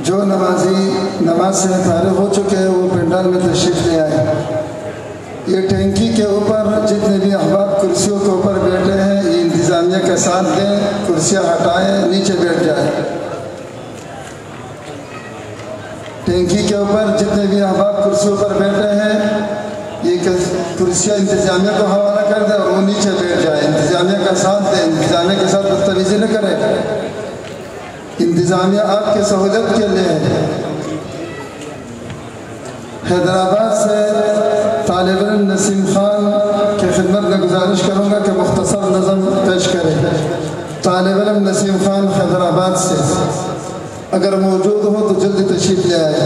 جو نمازی نماز سے فارغ ہو چکے ہیں وہ پنڈال میں تشریف لے آئے۔ یہ ٹینکی کے اوپر جتنے بھی احباب کرسیوں کے اوپر بیٹھے ہیں یہ انتظامیہ کے ساتھ دیں، کرسیاں ہٹائیں، نیچے بیٹھ جائیں۔ ٹینکی کے اوپر جتنے بھی احباب کرسیوں پر بیٹھے ہیں یہ کرسیاں انتظامیہ کو حوالہ کر دیں اور وہ نیچے بیٹھ جائیں، انتظامیہ کا ساتھ دیں، انتظامیہ کے ساتھ بدتمیزی نہ کریں۔ انتظامیہ آپ کے سہولت کے لیے ہے۔ حیدرآباد سے طالب علم نسیم خان کی خدمت میں گزارش کروں گا کہ مختصر نظم پیش کریں۔ طالب علم نسیم خان حیدرآباد سے اگر موجود ہو تو جلدی تشریف لے آئے۔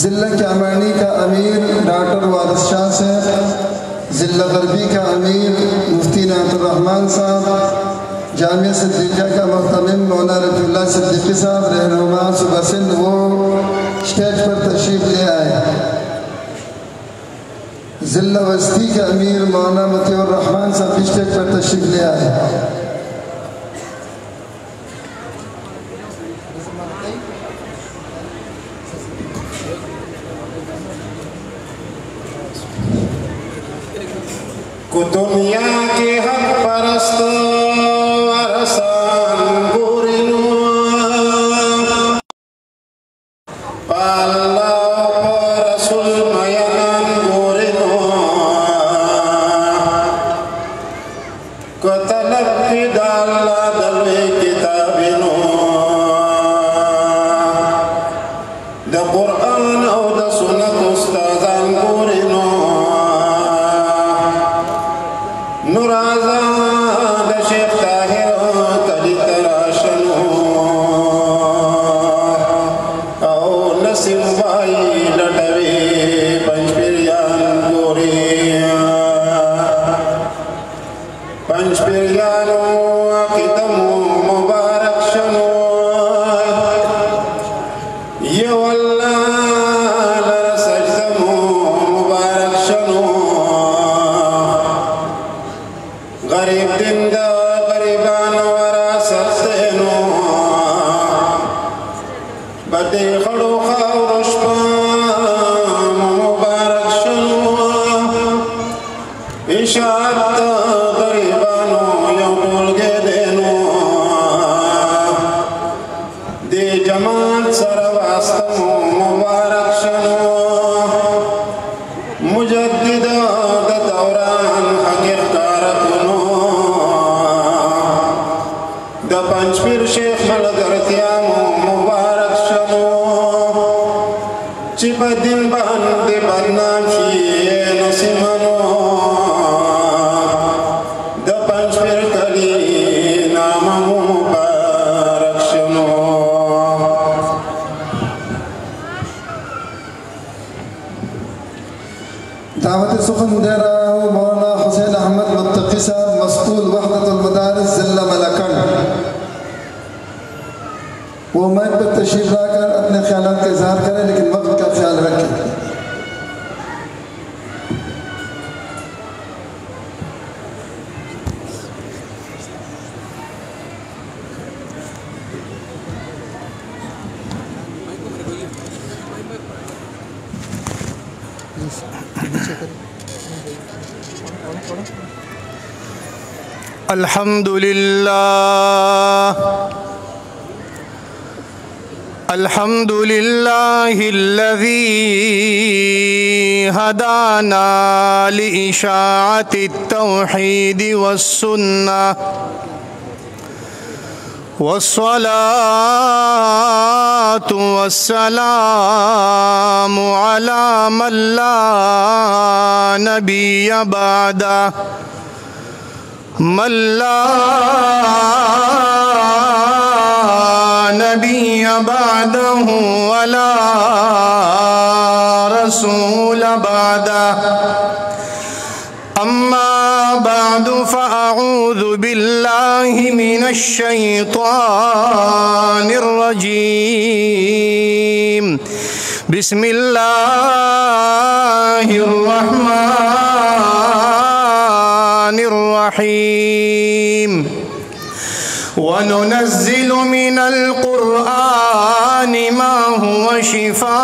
ضلع کیامرنی کا امیر ڈاکٹر وارث شاہ سے، ضلع غربی کا امیر مفتی نعمت الرحمن صاحب، جامعہ صدیقیہ کا محتمم مولانا رفیع اللہ صدیقی صاحب رہنما صوبہ سندھ وہ اسٹیج پر تشریف لے آئے۔ ضلع وسطی کے امیر مولانا مطیع الرحمن صاحب اسٹیج پر تشریف لے آئے۔ کو دنیا کے حق پرست ارسان گورنو پالا رسول میان گورنو کو طلب کی ڈالا دلوی کتابنو دا قرآن او دا سنت استاذان گورنو نورازان دا شیخ طاہر تلی تراشنو او نسیم بائی لٹوی پنچ پیریان گوری پنچ پیریانو عقیدمو مبارک شنو یو اللہ لرسجدمو مبارک شنو غریب دن دا غریبان وراثت دینو بدی خڑو خاور شپام مبارک شنو اشاعت غریبانو یو ٹولگے دینو دی جماعت سر واسطمو مبارک شنو مجدد دا دوران حقیق کارتنو دا پنچ پیر شیخ ملگرتیامو مبارک شنو چی پا دل بند بدنام شیئے نسیمنو دا پنچ پیر کلی نامو مبارک شنو دعوت سخن دے رہا ہوں مولانا حسین احمد متقی صاحب مسئول وحدت المدارس ضلع ملکن۔ وہ مائک پر تشریف لا کر اپنے خیالات کا اظہار کریں لیکن وقت کا خیال رکھیں۔ الحمد لله الذي هدانا لإشاعة التوحيد والسنة والصلاة والسلام على من لا نبي بعده ولا رسول بعده. أما بعد فأعوذ بالله من الشيطان الرجيم. بسم الله الرحمن الرحيم. وننزل من القرآن ما هو شفاء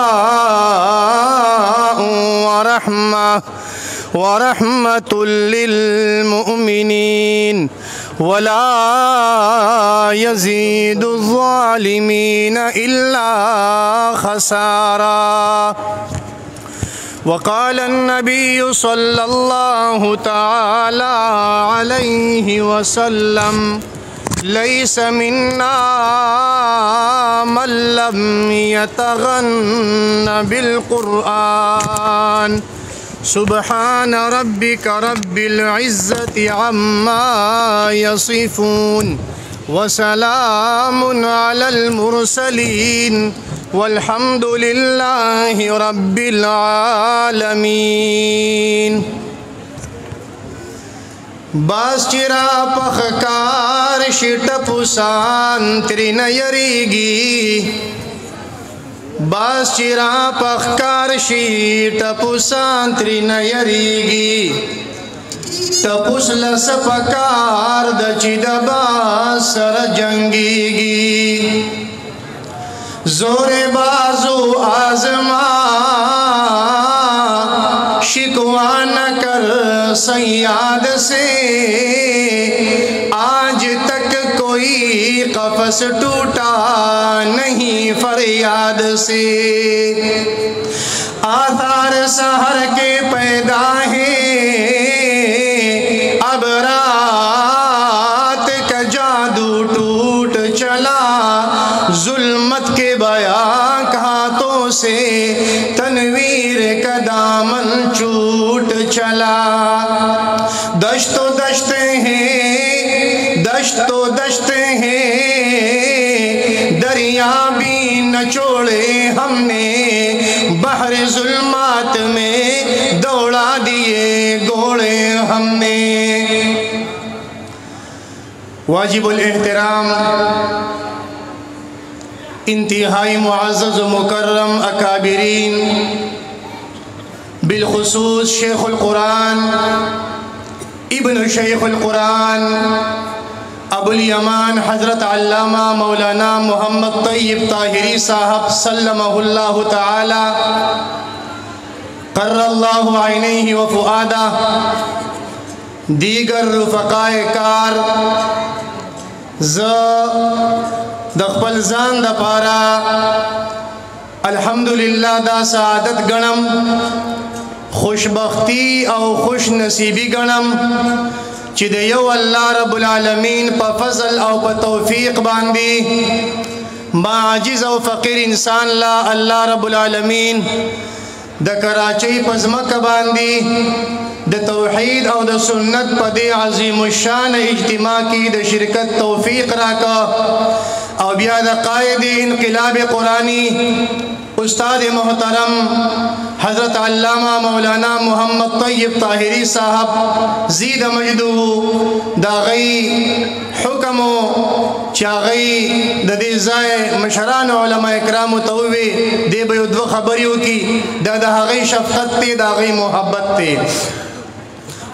ورحمة للمؤمنين ولا يزيد الظالمين إلا خسارا. وقال النبي صلى الله تعالى عليه وسلم: ليس منا من لم يتغن بالقرآن. سبحان ربك رب العزة عما يصفون وسلام على المرسلين والحمد لله رب العالمين. باز چرا پخکار شٹپسان ترین یریگی. باز چرا پخکار شٹپسان ترین یریگی. تپس لس پکار دچی دباز سر جنگیگی. زور بازو آزما شکوان کر سیاد سے. آج تک کوئی قفس ٹوٹا نہیں فریاد سے. آثار سحر کے پیدا ہیں اب رات کا جادو ٹوٹ چلا. ظلمت کے بیاں ہاتھوں سے تنویر کا دامن چوٹ چلا. دشت و دشتے ہیں دریا بھی نچوڑے ہم نے. بحر ظلمات میں دوڑا دیے گھوڑے ہم نے. واجب الاحترام انتہائی معزز و مکرم اکابرین، بالخصوص شیخ القرآن ابن شیخ القرآن ابو الیمان حضرت علامہ مولانا محمد طیب طاہری صاحب سلمہ اللہ تعالی قر اللہ عینیہ وفؤادہ، دیگر رفقائے کار، دخپل زان دا پارا الحمدللہ دا سعادت گنم، خوشبختی او خوش نصیبی گنم چی دے یو اللہ رب العالمین پا فضل او پا توفیق باندی ما عاجز او فقیر انسان لا اللہ رب العالمین دا کراچی پزمک باندی دا توحید او دا سنت پا دے عظیم الشان اجتماع کی دا شرکت توفیق راکا. او بیا دا قائد انقلاب قرآنی استاد محترم حضرت علامہ مولانا محمد طیب طاہری صاحب زید مجدو دا غی حکمو چا غی دا دے زائے مشران علماء اکرام تووی دے بیو دو خبریو کی دا غی شفقت تے دا غی محبت تے.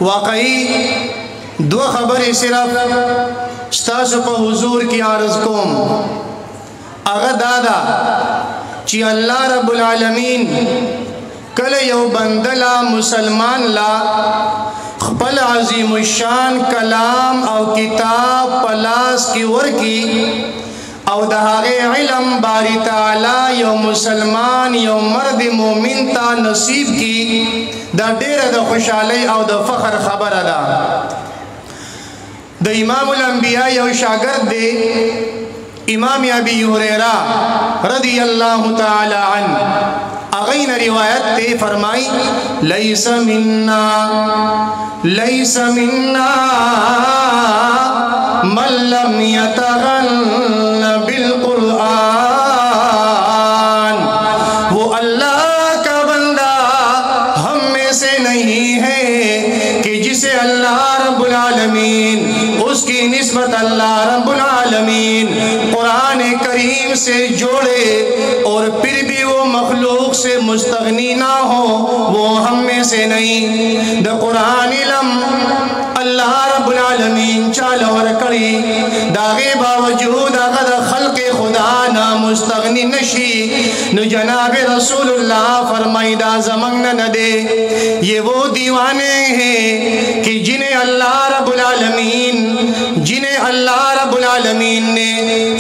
واقعی دو خبری صرف ستاسو پا حضور کی عرض کوم. اگر دادا چی اللہ رب العالمین کل یو بندلا مسلمان لا خپل عظیم الشان کلام او کتاب پلاس کی ورکی او دہاغے علم باری تعالی یو مسلمان یو مرد مومن تا نصیب کی دا دیر دا خوشحالی او دا فخر خبر دا. دا امام الانبیاء یو شاگرد دے امام ابی ہریرہ رضی اللہ تعالی عنہ اغین روایت تے فرمائی لیس منا من لم یتغن بالقرآن، وہ اللہ کا بندہ ہم میں سے نہیں ہے کہ جسے اللہ رب العالمین اس کی نسبت اللہ رب العالمین قرآن کریم سے جوڑے اور پھر بھی وہ مخلوق سے مستغنی نہ ہو، وہ ہم میں سے نہیں۔ دا قرآن علم اللہ رب العالمین چالور کری، داغے باوجود اگر خلق خدا نا مستغنی نشی، نو جناب رسول اللہ فرمائی دا زمانہ نہ دے۔ یہ وہ دیوانے ہیں کہ جنہیں اللہ رب العالمین نے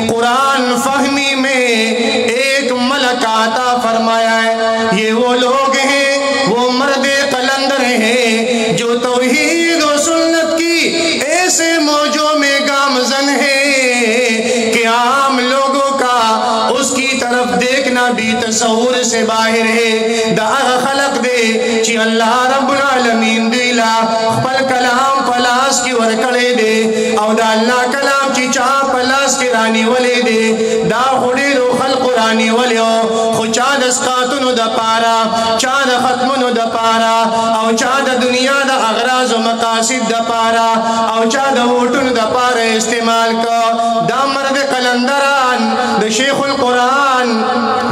قرآن فہمی میں ایک ملک عطا فرمایا ہے۔ یہ وہ لوگ ہیں، وہ مرد قلندر ہیں جو توحید و سنت کی ایسے موجوں میں گامزن ہے کہ عام لوگوں کا اس کی طرف دیکھنا بھی تصور سے باہر ہے۔ دا خلق دے چی اللہ رب العالمین دیلا پل کلام پلاس کی ورکڑے دے، او دا اللہ کلام چی چاہ پلاس کی رانی ولے دے، دا خودی رو خلق رانی ولے ہو، خو چاہ دسقاتنو دا پارا، چاہ دا ختمنو دا پارا، او چاہ دا دنیا دا اغراض و مقاصد دا پارا، او چاہ دا ووٹن دا پارا استعمال کا۔ دا مرد قلندران دا شیخ القرآن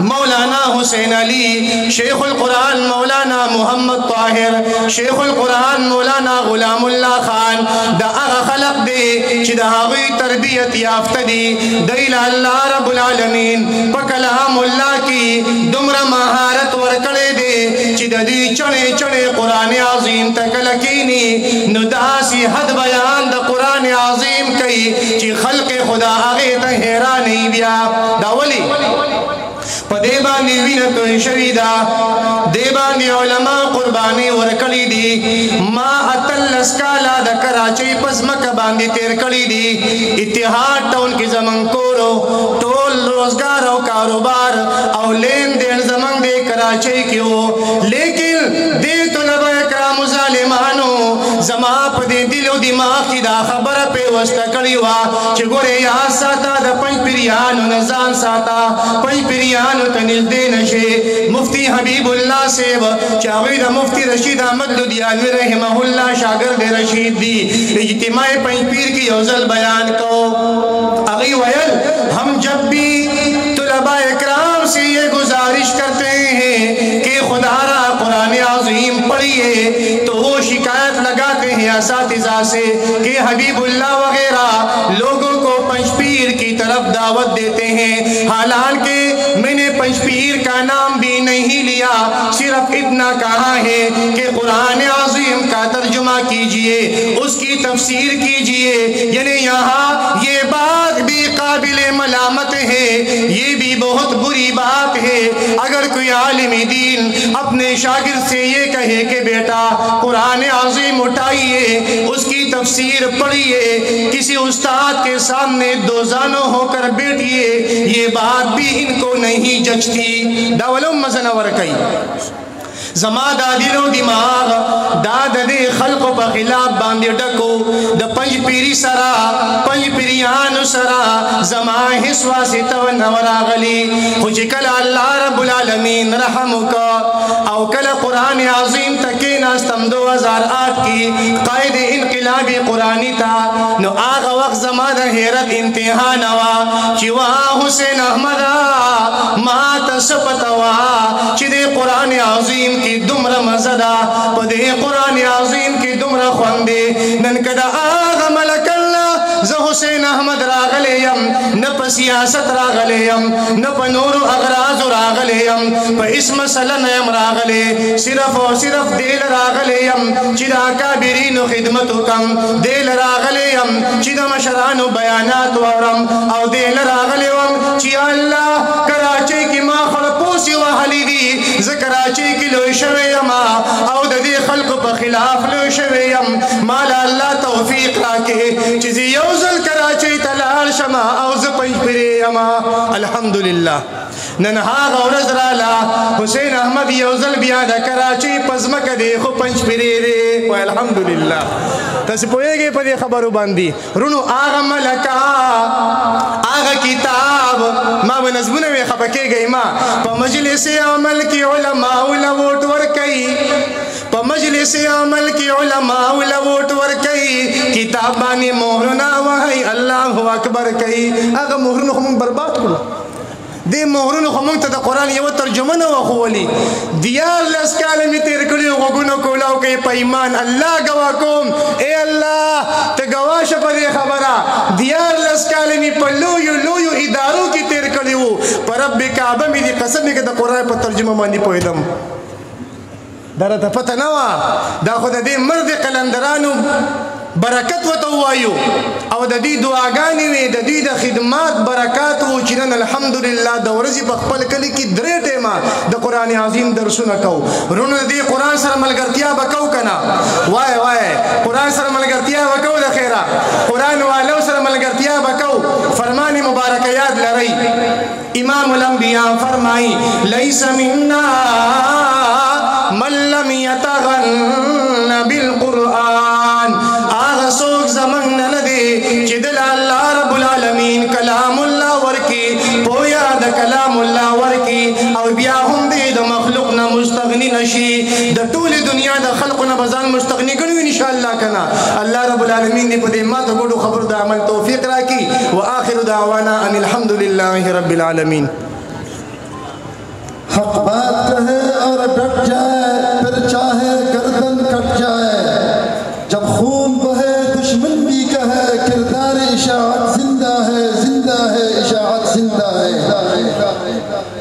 مولانا حسین علی، شیخ القرآن مولانا محمد طاہر، شیخ القرآن مولانا غلام اللہ خان، دا اغا خلق دے چی دا آغی تربیت یافت دی، دیل اللہ رب العالمین پا کلام اللہ کی دمر مہارت ورکڑے دے چی دا دی چڑے چڑے قرآن عظیم تکلکینی، نو دا سی حد بیان دا قرآن عظیم کئی چی خلق خدا آغی تا حیرانی بیا۔ دا ولی پا دیبانی وینتو شویدہ، دیبانی علماء قربانی ورکڑی دی، ما اتلس کالا دا کراچی پس مکہ باندی تیر کڑی دی، اتحاد ٹاؤن کی زمن کورو ٹول روزگار و کاروبار او لین دین زمن دے کراچی کیو، لیکن دے طلبہ اکرام ظالمانو زمان پا دے دل و دماغ کی دا خبر پہ وستا کڑی وا چھ گورے یاد ساتا دا پنج پریانو نزان ساتا، پنج پریانو تنیل دے نشے۔ مفتی حبیب اللہ سیب چاوی دا مفتی رشید احمد لدیانوی رحمہ اللہ شاگرد رشید دی، اجتماع پنج پیر کی یوزل بیان کو اگی ویل ہم جب بھی طلباء اکرام سے یہ گزارش کرتے ہیں کہ خدا را قرآن عظیم پڑھیے تو وہ شکایت لگاتے ہیں اساتذہ سے کہ حبیب اللہ وغیرہ لوگوں کو پنج پیر کی طرف دعوت دیتے ہیں، حالانکہ میں نے پنج پیر کا نام بھی نہیں لیا، صرف اتنا کہا ہے کہ قرآن عظیم کا ترجمہ کیجئے، اس کی تفسیر کیجئے۔ یعنی یہاں یہ بات بھی قابل ملامت ہے، یہ بھی بہت بری بات ہے اگر کوئی عالم دین اپنے شاگرد سے یہ کہے کہ بیٹا قرآن عظیم اٹھائیے، اس کی تفسیر پڑھیے، کسی استاد کے سامنے دوزانو ہو کر بیٹھیے، یہ بات بھی ان کو نہیں جچتی۔ داولو مزنور کئی زما دا دل و دماغ دا دے خلق پا خلاف باندے ڈکو، دا پنج پیری سرا پنج پیریان سرا زما حسوا ستو نورا غلی، خوچکل اللہ رب العالمین رحمو کا او کل قرآن عظیم تکین استم 2008 کی قائد انقلابی قرآنی تا، نو آغا وقت زما دا حیرت امتحان ہوا چی وہاں حسین احمدہ مات سپتوا چی دے قرآن عظیم کی دمر مزدہ پدے قرآن عظیم کی دمر خوندے ننکدہ آغا ملک اللہ زہ حسین احمد راغلیم، نپا سیاست راغلیم، نپا نور و اغراض راغلیم، پا اسم سلنیم راغلے، صرف و صرف دیل راغلیم، چیدہ کابرین و خدمت کم دیل راغلیم، چیدہ مشران و بیانات ورم او دیل راغلیم، چی اللہ کراچی کی ما خلپوسی و حلی دی، کراچی کی لوی شوی یما او دا دی خلق پا خلاف لوی شوی غیرم مالا اللہ توفیق راکے چیزی یوزل کراچی تلال شما اوز پنج پری اما الحمدللہ ننہا غورز رالا حسین احمد یوزل بیادہ کراچی پزمک دیکھو پنج پری دے و الحمدللہ تسی پوئے گے پا دی خبرو باندی رونو آغا ملکا آغا کتاب ما بنظمون میں خبکے گئی ما پا مجلس عمل کی علماء لوٹ ورکی پا مجلس عمل کی علماء لوٹ ورکی کتاب بانی مہرنا وحی اللہ اکبر کئی آغا مہرنو خمون برباد کرو دے مہرنو خمون تا دا قرآن یو ترجمن وخولی دیار لسکالمی تیر کلیو غگونو کولاو کئی پا ایمان اللہ گواکوم اے اللہ تا گواش پا دے خبرہ دیار لسکالمی پا لویو ادارو کی تیر کلیو پا رب کعبہ می دی قسم میں کہ دا قرآن پا ترجمہ مانی پویدم دارا تا پتہ نوا دا خود دے مرد قلندرانو برکت و توائیو او دا دی دعاگانی وی دا دی دا خدمات برکات و چنن الحمدللہ دا ورزی پخپل کلی کی درے ٹیما دا قرآن عظیم درسونا کو رون دا دی قرآن سر ملگرتیا بکو کنا وائے قرآن سر ملگرتیا بکو دا خیرہ قرآن والو سر ملگرتیا بکو فرمان مبارکیات لرئی امام الانبیاء فرمائی لیس مننا من لم یتغن بالقرآن آغا سوک زمان ندے چدل اللہ رب العالمین کلام اللہ ورکی پویا دا کلام اللہ ورکی او بیا ہم دے دا مخلوق نا مستغنی نشی دا طول دنیا دا خلق نا بزان مستغنی کنو انشاءاللہ کنا اللہ رب العالمین نے پدے ما تا گوڑو خبر دا عمل توفیق راکی و آخر دعوانا ان الحمدللہ رب العالمین حق بات کہے اور ڈٹ جائے پھر چاہے گردن کٹ جائے جب خون بہے دشمن بھی کہے کردار اشاعت زندہ ہے اشاعت زندہ ہے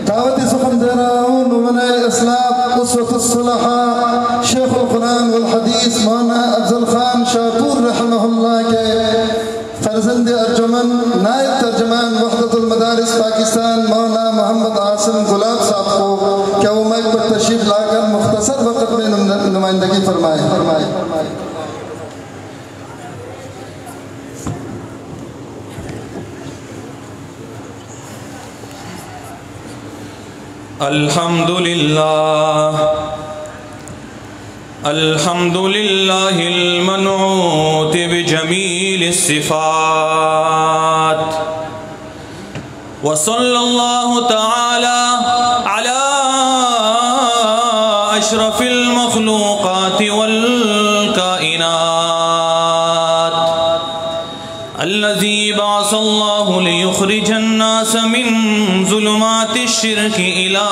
دعوت سخن دے رہا ہوں نمونہ اسلام اسوة الصلحاء شیخ القرآن والحدیث مولانا افضل خان شاپور رحمہ اللہ کے فرزند ارجمن نائب ترجمان وحدت المدارس پاکستان مولانا محمد عاصم گلاب صاحب کو کیا وہ مائک پر تشریف لا کر مختصر وقت میں نمائندگی فرمائے الحمد لله المنعوت بجميل الصفات وصلى الله تعالى على أشرف المخلوقات والكائنات الذي بعث الله ليخرج الناس من ظلمات الشرك إلى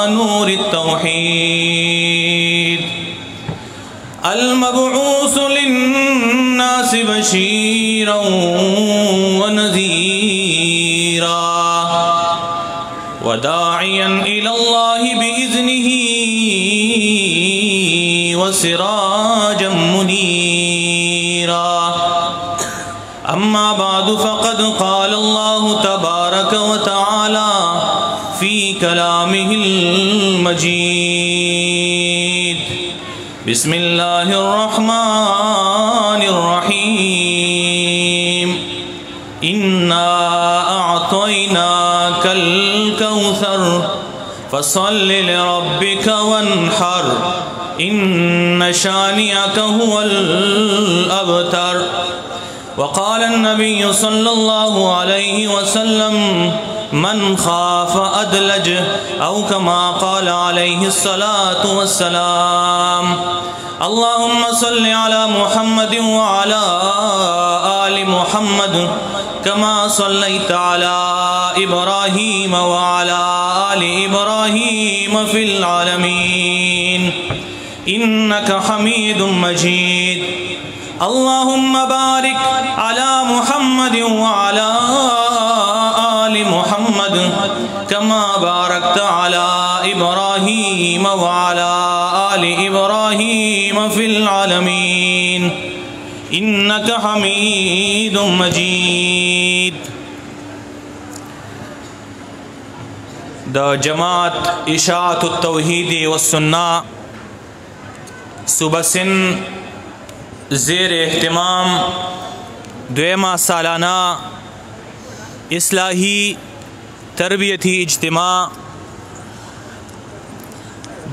نور التوحيد المبعوث للناس بشيرا ونذيرا وداعيا إلى الله بإذنه وسراجا منيرا أما بعد فقد قال الله تبارك وتعالى في كلامه المجيد بسم الله الرحمن الرحيم إنا أعطيناك الكوثر فصل لربك وانحر إن شانئك هو الأبتر وقال النبي صلى الله عليه وسلم من خاف أدلج أو كما قال عليه الصلاة والسلام اللهم صل على محمد وعلى آل محمد كما صليت على إبراهيم وعلى آل إبراهيم في العالمين إنك حميد مجيد اللهم بارك على محمد وعلى آل محمد كما باركت على إبراهيم وعلى آل إبراهيم في العالمين إنك حميد مجيد. دا جماعت اشاعت التوحید والسنہ صبح سن زیر اہتمام دویمہ سالانہ اصلاحی تربیتی اجتماع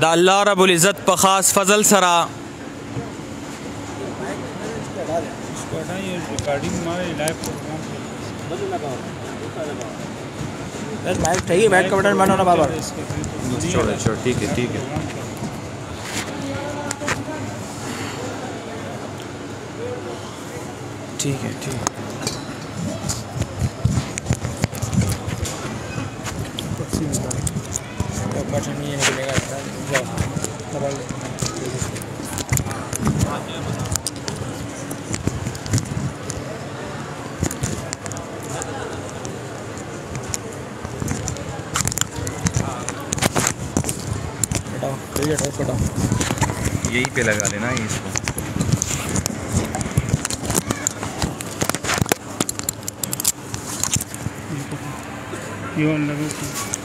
دا اللہ رب العزت پا خاص فضل سرا بیٹھ کا بٹن بند ہونا بابا چھوڑ ٹھیک ہے ٹھیک ہے بٹن یہ نکلے گا یہی پہ لگا لینا اس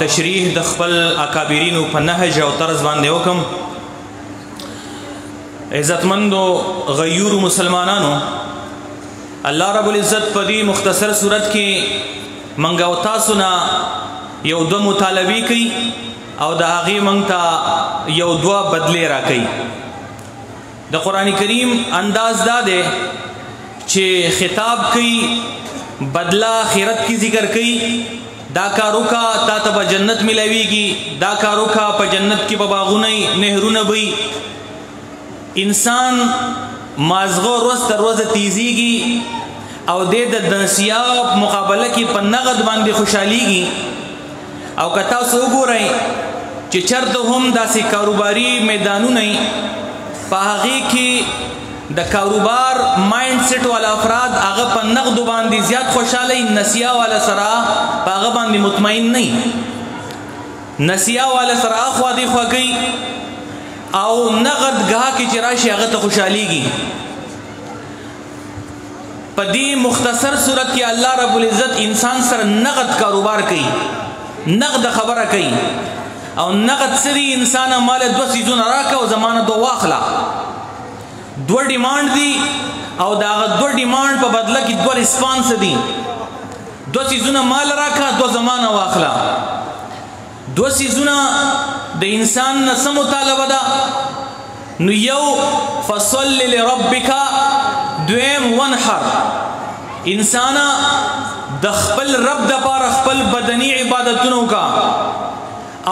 تشریح د خپل اکابرینو په نهج او طرز باندې وکم عزتمندو غیور مسلمانانو الله رب العزت په دې مختصر صورت کې منګ او تاسو نه یو دو مطالبه کوي او د هغه منګ ته یو دوا بدلی را کوي د قران کریم انداز دا ده چې خطاب کوي بدلا آخرت کی ذکر کوي دا کارو کا تا تب جنت ملویگی دا کارو کا پا جنت کی بباغونی نهرون بی انسان مازغو روز تر روز تیزیگی او دے د دنسیاب مقابلہ کی پا نغد باندی خوشحالیگی او کتا سو گو رئی چی چرد هم دا سی کاروباری میدانو نئی پا حقی کی د کاروبار مایند سیٹ والا افراد هغه په نقد باندې زیات خوشاله نسیا والا سره په هغه باندې مطمئن نه نسیا والا سره خو دی خوږی او نقد غا کی چرایشي هغه ته خوشاليږي په دې مختصر صورت کې الله رب العزت انسان سره نقد کاروبار کوي نقد خبره کوي او نقد سری انسان مال دو سيزونه راکا او زمانه دو واخلا دو ډیماند دي او دا دو ډیماند په بدله کې دو ریسپانس دي دو سيزونه مال راکا دو زمانه واخلا دو سيزونه د انسان نه سم مطالبه ده نو یو فصل لربک دویم ونحر انسان د خپل رب د پاره خپل بدني عبادتونو کا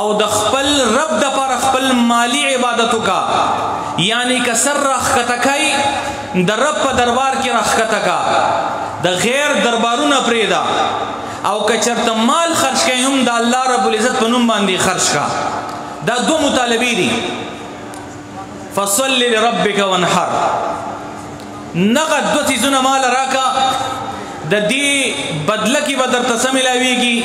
او د خپل رب د پاره خپل مالی عبادتو کا یعنی که سر رخ کتکای د رب په دربار کې رخ کتکا د غیر دربارونه پریدا او که چرته مال خرج کای هم د الله رب العزت په نوم باندې خرج کا دا دو مطالبه دي فصل لربک وانحر نقد دو چیزونه مال راکا د دې بدله کې بدر تسملاویږي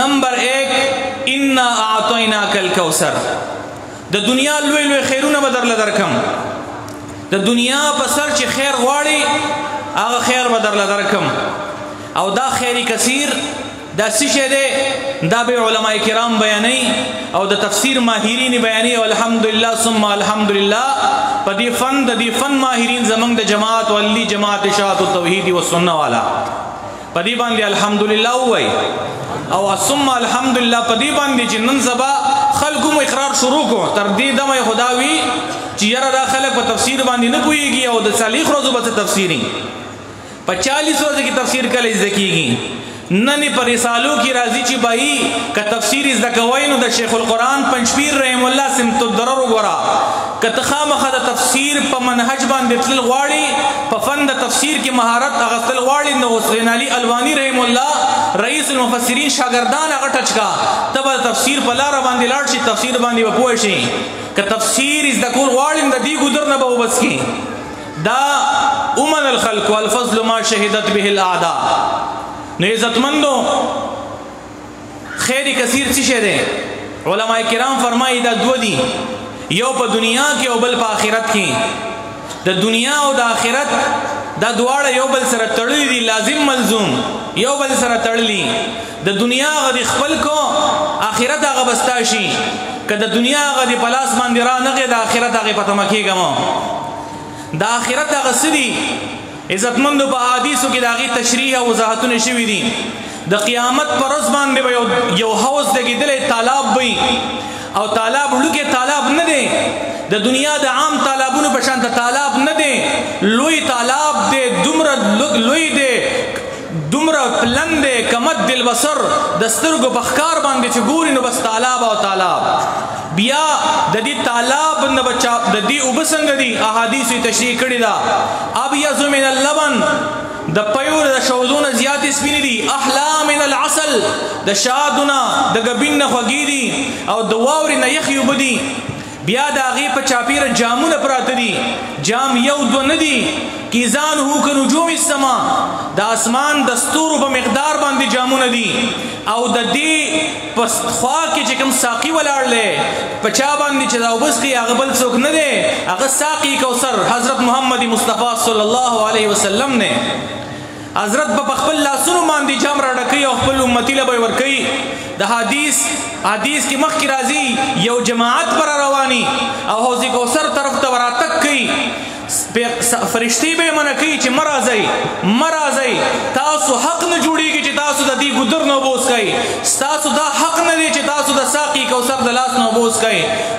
نمبر 1 انا اعطیناک الکوثر د دنیا لوی لوی خیرونه بدر لدرکم د دنیا په سر چې خیر غواړي هغه خیر بدر لدرکم او دا خیری کثیر دا سشه ده دا به علماء کرام بیانې او د تفسیر ماهرین بیانې او الحمدلله ثم الحمدلله په دې فن ماهرین زمنګ د جماعت ولی جماعت اشاعت التوحید و سنت والا پدی باندې الحمدلله وای او ثم الحمدلله پدی باندې چې نن سبا خلکو مو اقرار شروع کو تر دې دمه خداوی چې یاره دا خلک په تفسیر باندې نه پوهیږي او د 40 ورځو به تفسیری په 40 ورځو کې تفسیر کله زده کیږي نن پر رسالو کی راضی چی بھائی کا تفسیر از دکوی نو د شیخ القرآن پنځپیر رحم الله سمت الدرر وګرا کتخا مخه د تفسیر په منهج باندې تل غواړي په فن د تفسیر کې مهارت اغستل غواړي نو حسین علی الوانی رحم الله رئیس المفسرین شاگردان هغه ټچ کا تب تفسیر په لار باندې لاړ شي تفسیر باندې وپوي شي ک تفسیر از دکول غواړي د دې ګذر نه به وبس کی دا امن الخلق والفضل ما شهدت به الاعداء نو عزتمندو خیر کثیر څه شه ده علماء کرام فرمایي دا دو دي یو په دنیا کې او بل په آخرت کې د دنیا او د آخرت دا دواړه یو بل سره تړلي دي لازم ملزوم یو بل سره تړلي د دنیا غدي خپل کو آخرت هغه بستاشي که د دنیا غدي پلاس باندې را نه د آخرت هغه پته مکیږم د آخرت هغه سدي عزتمندو په حدیثو کې داغي تشریح او وضاحتونه شوي دي د قیامت پر ورځ باندې به یو حوض دګیدلې تالاب وي او تالاب لوګي تالاب نه دی د دنیا د عام تالابونو په شان د تالاب نه دی لوی تالاب دی دومره لوی دی دومره پلند دی کمد دل بصر د سترګو بخکار باندې چې ګوري نو بس تالاب او تالاب بیا د دې طالب نه بچا د دې وبسنګ دي احادیث تشریح کړی دا اب یز من اللبن د پيور د شودونه زیات سپینې دي احلا من العسل د شادونه د غبین نه خوږی دي او د واوري نه یخ یوب دي بیا د هغه په چاپیره جامونه پراته دي جام یو دو نه دي کیزان هو ک نجوم السما د اسمان د ستورو په مقدار باندې جامونه دي او د دې پس خوا کې چې کوم ساقي ولاړلې په چا باندې چې دا وبسقي هغه بل څوک نه دی هغه ساقي کوثر حضرت محمد مصطفی صلی الله علیه وسلم نه حضرت په خپل لاسونو باندې جام را ډکې او خپل امتی له به ورکې د حدیث کې مخکې راځي یو جماعت پر رواني او حوض کوثر طرف ته وراتک کوي فرشتي به منع کوي چې مرازي تاسو حق نه جوړیږي چې تاسو د دې ګذر نه بوس کوي تاسو دا حق نه دی چې تاسو د ساقي کوثر د لاس نه بوس کوي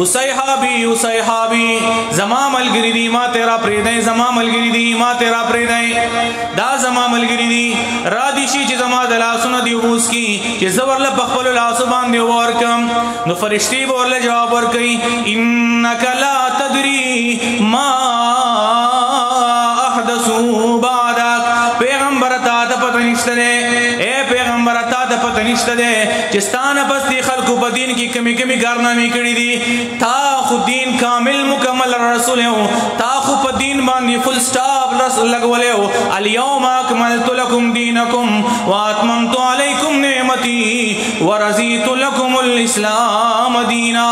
وصيحابي زما ملګری دی ما تیرا پریدای زما ملګری دی ما تیرا پریدای دا زما ملګری دی را دي شي چې زما د لاسونو دی بوس کی چې زورله په خپل لاس باندې ورکم نو فرشتي به ورله جواب ورکړي انك لا تدري ما احدثوا بعدك پیغمبر تا د پته نشته اے پیغمبر تا د پته نشته چې ستانه پس دي خلکو په دین کې کمی کارنامې کړې دي تا خو دین کامل مکمل رسول یو تا خو په دین باندې فل سٹاپ رسول لګولې اليوم اكملت لكم دينكم واتممت عليكم نعمتي ورضيت لكم الاسلام دينا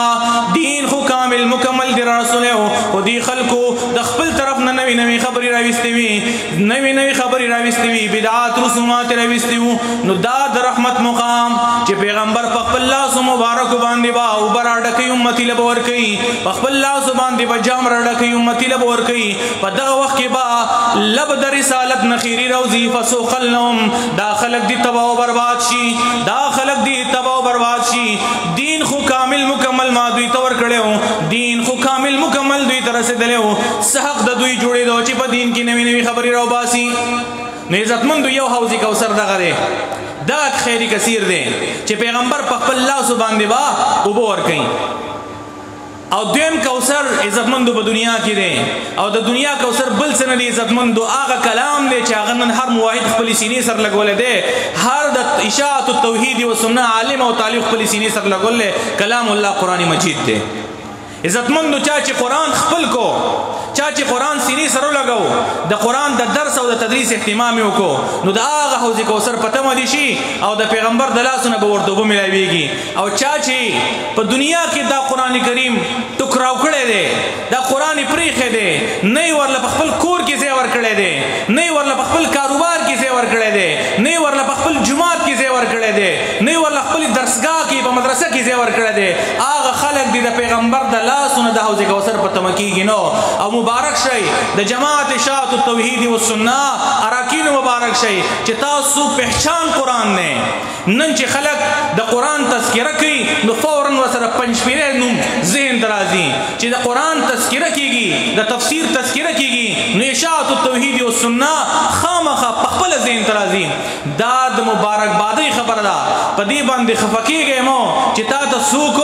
دین خو کامل مکمل دی رسول یو او دی خلکو د خپل طرف نه نوی خبري راوستي وي نوی خبري راوستي وي بدعات رسومات راوستي وو نو دا د رحمت مقام چې پیغمبر په خپل لاس مبارک باندې با او براډکې امتی له ور کوي په خپل لاس باندې با جام راډکې امتی له ور کوي په دغه وخت کې با لب د رسالت نخيري روزي فسوقلهم دا خلق دي تباہ او برباد شي دا خلق دي تباہ او برباد شي دین خو کامل مکمل ما دوی تور کړو دین خو کامل مکمل دوی تر رسیدلو حق د دوی جوړې دو چې په دین کې نوی خبري راو باسي نه عزتمند یو حوض کوثر دغه دی دا خیری کثیر دی چې پیغمبر په خپل لاس باندې با او بور کوي او دویم کوثر عزتمند په دنیا کې دی او د دنیا کوثر بل څه نه دی عزتمند هغه کلام دی چې هغه نن هر موحد خپل سینې سر لګولې دی هر د اشاعت التوحید و سنت عالم او طالب خپل سینې سر لګولې کلام الله قرآن مجید دی عزتمندو چا چې قرآن خپل کو چا چې قرآن سینې سره لګاو د قرآن د درس او د تدریس اهتمام وکړو نو د هغه حوض کوثر پته مدي شي او د پیغمبر د لاسونه به ورته وبو ملاويږي او چا چې په دنیا کې دا قرآن کریم ټکراو کړی دی دا قرآن پریخه دی نه ورله په خپل کور کې ځای ور کړی دی نه ورله په خپل کاروبار کې ځای ور کړی دی نه ورله په خپل جماعت کې ځای ور ورکړی دی نه یې ورله خپلې درسګاه کې په مدرسه کې ځای ورکړی دی هغه خلک دي د پیغمبر د لاسونه د حوض کوثر په تمه کېږي نو او مبارک شئ د جماعت اشاعت التوحید والسنه اراکینو مبارک شئ چې تاسو پہچان قرآن نه نن چې خلک د قرآن تذکره کوي نو فوراً ورسره پنجپیره نوم ذهن ته راځي چې د قرآن تذکره کېږي د تفسیر تذکره کېږي نو اشاعت التوحید والسنه خامخا په خپله ذهن ته راځي دا د مبارکبادۍ خبره ده په دې باندې خفه کېږئ مو چې تا ته څوک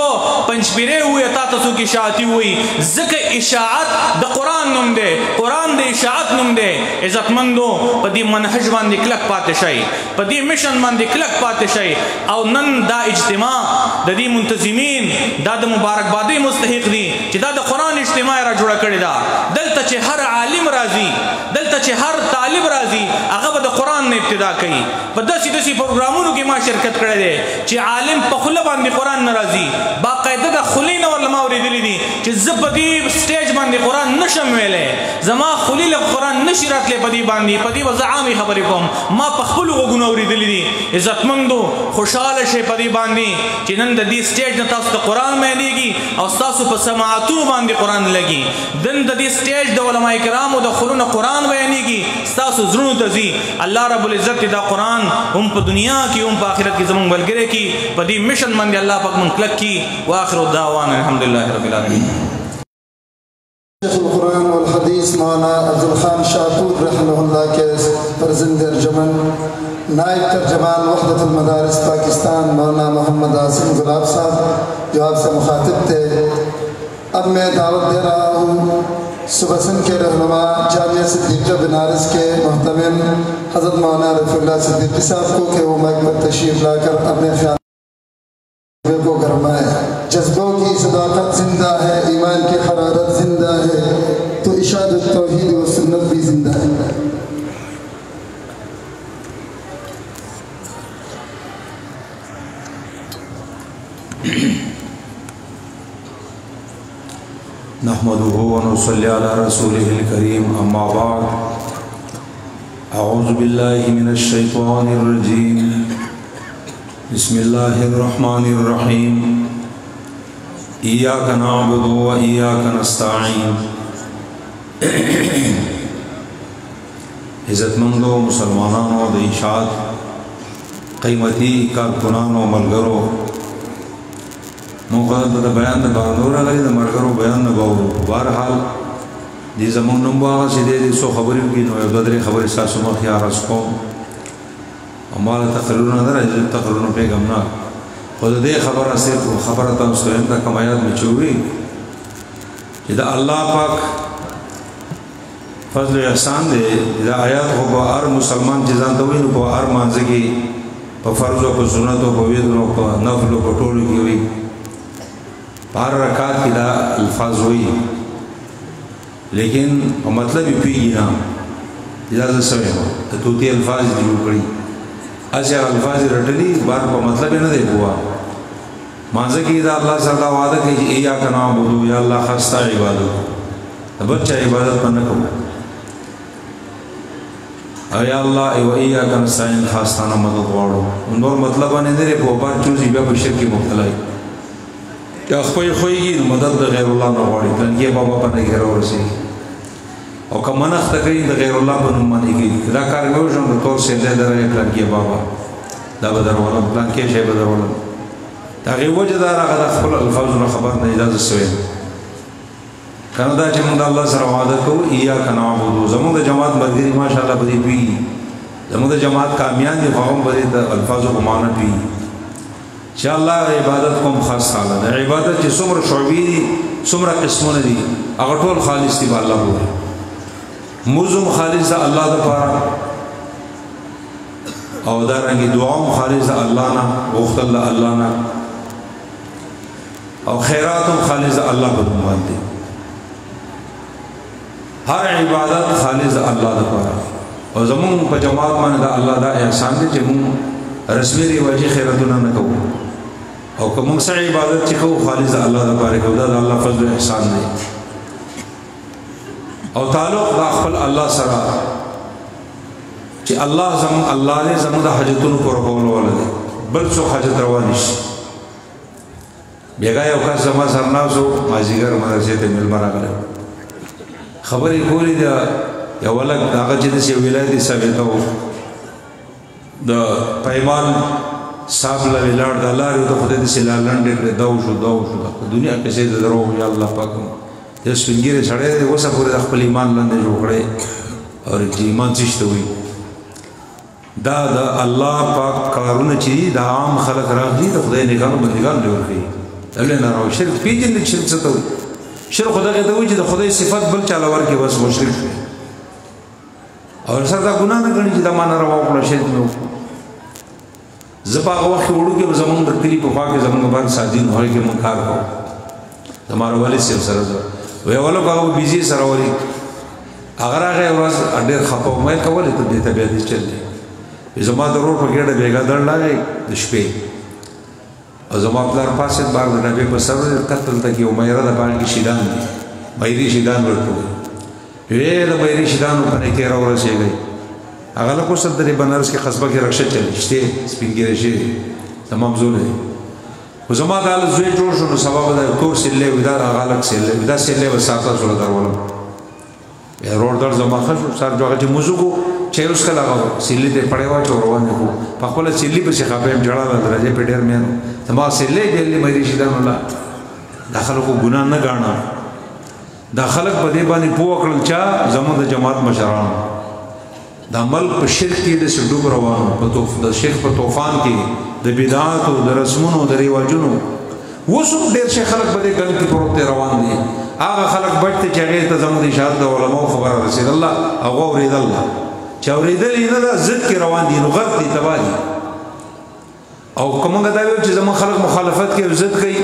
پنجپیرې ووایي تا ته څوک اشاعتي ووایي ځکه اشاعت د قرآن نوم دی قرآن د اشاعت نوم دی عزتمندو په دې منهج باندې کلک پاتې شئ په دې مشن باندې کلک پاتې شئ او نن دا اجتماع د دې منتظمین دا د مبارکبادۍ مستحق دي چې دا د قرآن اجتماع را جوړه کړې ده دلته چې هر عالم راځي دلته چې هر طالب راځي هغه به د قرآن نه ابتدا کوي په داسې داسې پروګرامونو کې ما شرکت کړی دی چې عالم په خوله باندې قرآن نه راځي باقاعده د خولې نه ورله ما اورېدلي دي چې زه په دې سټیج باندې قرآن نشم ویلی زما خولې له قرآن نشي راتلی په دې باندې په دې به زه عامې خبرې کوم ما په خپلو غوږونو اورېدلي دي عزتمندو خوشحاله شئ په دې باندې چې نن د دې سټیج نه تاسو ته قرآن میلېږي او ستاسو په سماعتونو باندې قرآن لګي نن د دې سټیج د علما کرامو د خولو نه قرآن بیانېږي ستاسو زړونو ته ځي الله رب العزت دا قرآن هم په دنیا کې هم په آخرت کې زموږ ملګری کړي په دې مشن باندې الله پاک موږ کلک کړي واخر الدعوانا الحمدلله رب العالمین شیخ القرآن والحدیث مولانا عبدالخان شاپور رحمہ اللہ کے فرزند ارجمن نائب ترجمان وحدت المدارس پاکستان مولانا محمد عاصم گلاب صاحب جو آپ سے مخاطب تھے اب میں دعوت دے رہا ہوں صبح سن کے رہنما جامعہ صدیقیہ بنارس کے محتمم حضرت مولانا رفیع اللہ صدیقی صاحب کو کہ وہ مائک پر تشریف لا کر اپنے خیال کو گرمائے جذبوں کی صداقت زندہ ہے ایمان کی حرارت زندہ ہے تو اشاعت التوحید و سنت بھی زندہ ہے نحمده ونصلي على رسوله الكريم أما بعد أعوذ بالله من الشيطان الرجيم بسم الله الرحمن الرحيم إياك نعبد وإياك نستعين عزتمندو مسلمانانو د اشاعت قیمتي کارکنانو ملګرو موقع د بیان د باندور غلي د مرګرو بیان نه باور بهرحال دې زمونږ نوم واغ چې دې سو خبرې کې نو یو درې خبرې تاسو مخ یا راس کوم امال تقریرونه درې تقریرونه پیغام نه خو دې خبره صرف خبره تاسو ته د کمایات مچوري چې دا الله پاک فضل احسان دې دا آیات خو به هر مسلمان چې ځان ته ویني په هر مانځ کې په فرض او په سنت او په ویدو په نفل او په ټولو کې وي بار رکعت کی دا الفاظ ہوئی لیکن مطلب ہی پیگی نا اجازت سوئے ہو توتی الفاظ دیو کری ایسے الفاظ رٹلی بار پا مطلب ہی نہ دے پوا مانزہ کی دا اللہ صلی اللہ وعدہ کہ ایاک نعبدو یا اللہ خاصتا عبادو بچہ عبادت پر نکو یا اللہ ایو ایاک نستعین خاصتانا مدد وارو اندور مطلب آنے دے پوا بار چوزی بیا پر شرکی مختلائی یا خوی خویگی مدد د غیر الله نه غواړي پلانکې بابا په نه غیر ورسي او که منخ تکرین د غیر الله په نوم باندې کېږي دا کار مې وشم نو ټول سیده درې پلانکې بابا دا به درولم پلانکې شی به درولم د هغې وجه دا هغه د خپلو الفاظو نه خبر نه اجازه سوی کنه دا چې موږ د الله سره وعده کوو ایاک نعبدو زموږ د جماعت ملګري ماشاءالله به دې پوهېږي زموږ د جماعت کامیان دي خو هم به دې د الفاظو په معنی پوهېږي چې الله عبادت کوم خاص تعالی د عبادت چې څومره شعبې دي څومره قسمونه دي هغه ټول خالص دي به الله وایي موزم خالص د الله دپاره او دارنګې دعا هم خالص د الله نه غوښتل د الله نه او خیرات هم خالص د الله په نوم باندې هر عبادت خالص د الله دپاره او زمونږ په جماعت باندې د الله دا احسان دی چې مونږ رسمي رواجي خیراتونه نه کوو او که موږ څه عبادت چې کوو خالص د الله دپاره کوو دا د الله فضل و احسان دی او تعلق د خپل الله سره چې الله دی زموږ د حاجتونو پوره کولو والا دی بل څو حاجت روان شي بیګا یو کس زما سره ناسو مازیګر مدرسې ته مېلمه راغلی خبرې کولې د یو هلک د هغه چې داسې ولایت ثابته و د پیمان صاحب له ولاړ د لارې د خدای داسې لالنډې کړې دا وشو دا وشو د دنیا کیسې د درو یا الله پاک د سپین ږیری سړی دی اوسه پورې د خپل ایمان لاندې جوړ کړی او چې ایمان څه شته وي دا د الله پاک کارونه چې د عام خلک راغلي د خدای نیکانو بندګانو جوړ کړي دلته نه راو شرک پیژنې شرک څه ته وي شرک خدای ته وایي چې د خدای صفات بل چاله ورکړي بس مشرک شي او سره دا ګناه نه ګڼي چې دا ما نه روا کړو شرک مې وکړو زه په هغه وخت کې وړو کې زمونږ د کلي په خوا کې زمونږ بار سادین هغې کې مونږ کار کوو زما والد صاحب سره زه وی ولو که هغه بیزي سره ولي هغه راغی ورځ ډېر خفه وم ویل که ولې ته دې ته بیا دې چل دی زما د ورور په ګېډه بېګا دړ لاغی د شپې او زما پلار پاسېد بار د ډبې په سر قتل ته کې یو میره د باغ کې شیدان دي میري شیدان ورته وی د میري شیدانو په نه کې راورسېږئ هغه له کوسل د بنارس کې قصبه کې رخصت چلی شته سپین ګیری شي تمام زول دی خو زما دا زوی جوړ شو نو سبا به د کور سلې وي دا هغه هلک سلې وي دا سلې به ساته زوله درولم بیا روډ در زما ښه شو سر جو هغه چې موضوع کو چې اوس کله هغه سلې ته پړې واچو روان دی په خپله سلې پسې خپه یم جړه له درجې په ډېر مینو زما سلې جلې مېري شیدان الله دا خلکو ګناه نه ګاڼه دا خلک په دې باندې پوه کړل چا زموږ د جماعت مشرانو دا ملک په شرک کې د سډوب روانو د شرک په طوفان کې د بدعاتو د رسمونو د رواجونو اوس هم ډېر شي خلک په دې ګڼ کې پروت دی روان دي هغه خلک بچ ته چې هغې ته زموږ د اشاعت د علماو خبره رسېد الله هغه اورېدل چې اورېدل یې نه ده ضد کې روان دي نو غلط دي تباه دي او که موږ دا ویل چې زموږ خلک مخالفت کوي او ضد کوي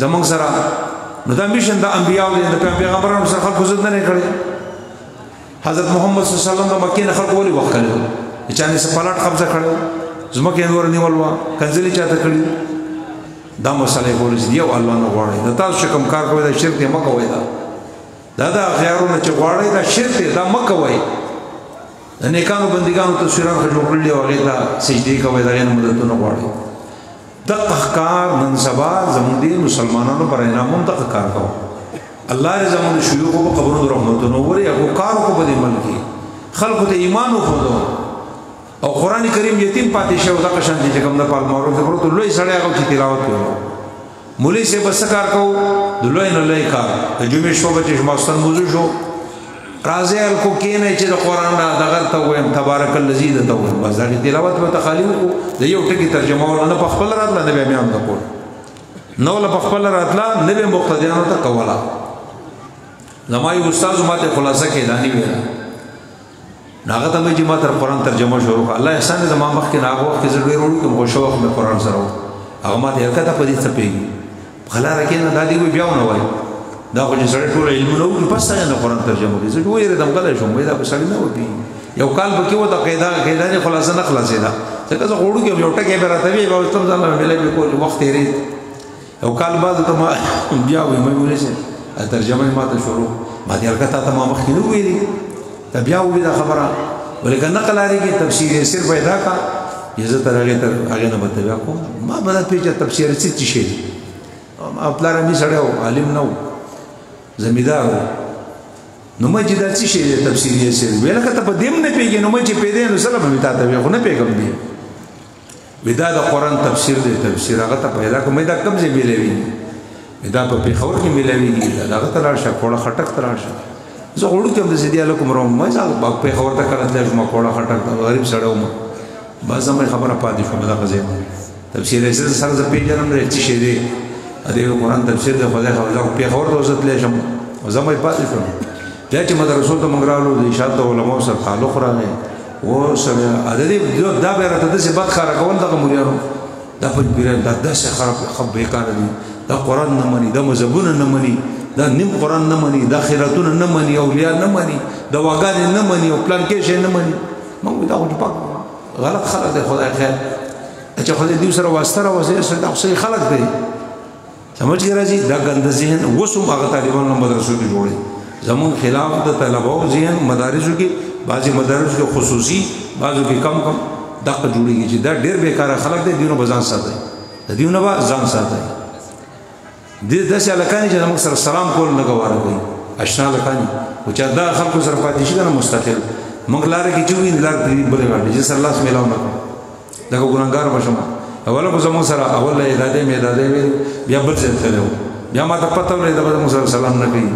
زموږ سره نو دا میشن د انبیاو دی د پیغمبرانو سره خلکو ضد نه کړی حضرت محمد صلی الله علیه وسلم د مکې نه خلکو ولې وخت کړی چې چا نه پلاټ قبضه کړی زمکې نور نیول وه کنځلې چاته کړي دا مسله یې بولي چې یو الله نه غواړئ د تاسو چې کوم کار کوئ دا شرک دی مه کوئ دا د اخیارونه چې غواړئ دا شرک دی دا مه کوئ د نیکانو بندګانو تصویران ښه جوړ کړي او هغې ته سجدې کوئ د هغې نه مددونه غواړئ دغه کار نن سبا زموږ د مسلمانانو پر انعام هم دغه کار کوو الله دې زموږ د شیوخو په قبرونو رحمتونه ووري هغو کار وکړو په دې ملک کې خلکو ته ایمان وښودو او قرآن کریم یتیم پاتې شوی دغه شان دي چې کوم د پالمارو کې پروت لوی سړی هغه چې تلاوت کوي مولوي صاحب بس کار کوو د لوی نه لوی کار د جمعې شپه به چې ماخستن موضوع شو راځئ هلکو کښېنئ چې د قرآن دغه ته ووایم تبارک الذي درته ووایم بس د هغې تلاوت به ته خالي وکړو د یو ټکي ترجمه وله نه په خپله راتله نه به یې هم نه کول نه وله په خپله راتله نه به یې مقتدیانو ته کوله زما یو استاد ما ته خلاصه کېداني ویله هغه ته مې چې ما تر قرآن ترجمه شروع کړه الله احسان دې زما مخکې هغه وخت کې زه ډېر وړوکی وم خو شوق مې قرآن سره و هغه ما ته هلکته په دې څه پوهېږي په لاره کښېنه دا دې وایي بیا ونه وایي دا خو چې سړی ټول علمونه وکړي پس څنګه د قرآن ترجمه کوي زه ووېرېدم غلی شوم وایي دا به سړی نه وپوهېږي یو کال پکې و د قیدانې خلاصه نه خلاصېده ځکه زه خو وړوکی وم یو ټکی به راته ویې به تم ځان له مېلې مې کول وخت تېرېد یو کال بعد ته ما بیا وایي مې مولوي صاحب ترجمه یې ما ته شروع ما دې هلکه تا ته ما مخکې نه وویلي ته بیا ووایي دا خبره ولې که نقل اړېږي تفسیر یسیر پیدا کا زه تر هغې نه به تبیا کوم ما به نه پېژنه تفسیر یسیر څه شی دی ما پلار امي سړی و عالم نه و زمیندار و نو مې چې دا څه شی دی تفسیر یسیر ویې لکه ته په دې هم نه پوهېږې نو مې چې پوهېدی نو سره به مې تا ته ویې خو نه پوهېږم دی وی دا د قرآن تفسیر دی تفسیر هغه ته پیدا کړم دا کوم ځای میلاوېږي دا په پېښور کې میلاوېږي هغه ته لاړ شه کوړه خټک ته لاړ شه زه وړوکی وم داسې دې هلک عمره وم ما پېښور ته کله تللی شوم کوړه خټک ته غریب سړی وم بس زما خبره پاتې شوم دغه ځای تفسیر یسیر سره زه پېژنم دی څه شی دی د قرآن تفسیر دی خدای خبر زه پېښور ته زه تللی شم زما یې پاتې شوم بیا چې مدرسو ته موږ راغلو د اشاعت د علماو سره تعلق راغی اوس دا به راته داسې بد ښکاره کول دغه مریانو دا پنجپیران دا داسې خراب بېکاره دي دا قرآن نه مني دا مذهبونه نه مني دا نیم قرآن نه مني دا خیراتونه نه مني اولیاء نه مني دواګانې نه مني او پلانکې شی نه مني موږ دا خو پاک غلط خلک دی خدای خیر چې خدای دوی سره واسطه راوځي سره دا صحیح خلک دی سمجھ کې راځي دا ګنده ذهن اوس هم هغه طالبانو مدرسو کې جوړي زمون خلاف د طلباو ذهن مدارسو کې بعضی مدارسو کې خصوصي بعضو کې کم دغه جوړیږي چې دا ډېر بیکاره خلک دي دیونه بزان ساتي دیونه با ځان ساتي دې داسې الکاني چې موږ سره سلام کول نه غواړي کوي آشنا الکاني او چې دا خلکو سره پاتې شي نه مستقل موږ لاره کې چې لار دې بلې باندې چې الله سم ملاو نه دا ګورنګار بشم اوله کو زمو سره اوله اراده مې اراده بیا بل څه تلو بیا ما ته پته ولې دا موږ سره سلام نه کوي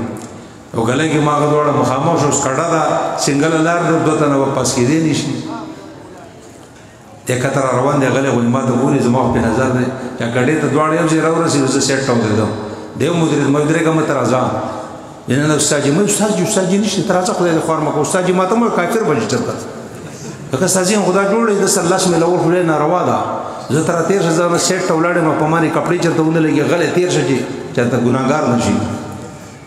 او غلې کې ما غوړه مخامخ اوس کړه دا سنگل لار د دوته نه واپس کېدې نشي کتر روان دی غلې وای ما ته ګوري زما په نظر دی چې کډې ته دواړه یو ځای راورسېږي زه سیټ ټاو دیدم دیو مدیرې کوم تر ازا ینه استاد جی نشته تر ازا خدای خور مکو استاد جی ما ته مو کافر بل چرته که استاد جی خدا جوړې د سلاش مې لور خلې ناروا ده زه تر 13000 سیټ ټاولاړې نو په مانی کپڑے چرته ونه لګي غلې 13 شي چرته ګناګار نشي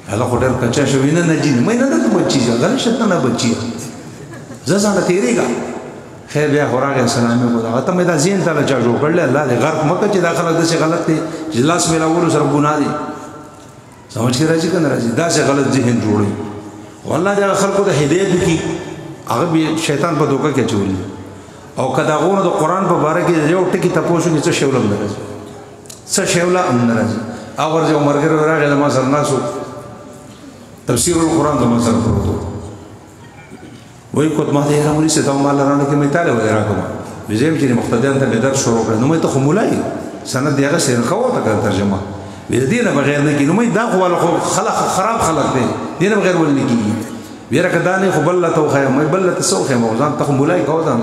هغه خو ډېر کچا شو وینه نه جین مې نه ته بچی غلې شته نه بچی زه ځان تیریګا خیر بیا خوراک سلامي کو دا ته مې دا زین ته چا جوړ کړل الله دې غرق مکه چې داخله د څه غلط دي جلاس مې لاول سره ګناه دي سمجھ کې راځي کنه راځي دا څه غلط ذهن جوړي والله دا خلکو د هدایت کی هغه به شیطان په دوکه کې چولي او کدا غوونه د قران په باره کې یو ټکی تاسو کې څه شولم نه راځي څه شولا هم نه راځي او ورځ عمرګر راغله ما سره ناسو تفسیر القرآن د ما سره پروتو وای کوت ما ته راولي څه ته مال رانه کې میتاله وای راکوم بزیم چې مقتدیان ته بدر شروع کړ نو مې ته خمولای سند دیغه سره خو ته ترجمه به دینه بغیر نه کې نو مې دا خو خلق خراب خلق دی دینه بغیر ول نه کیږي بیره کدانې خو بل ته خو مې بل ته سو خو موزان ته خمولای کو دا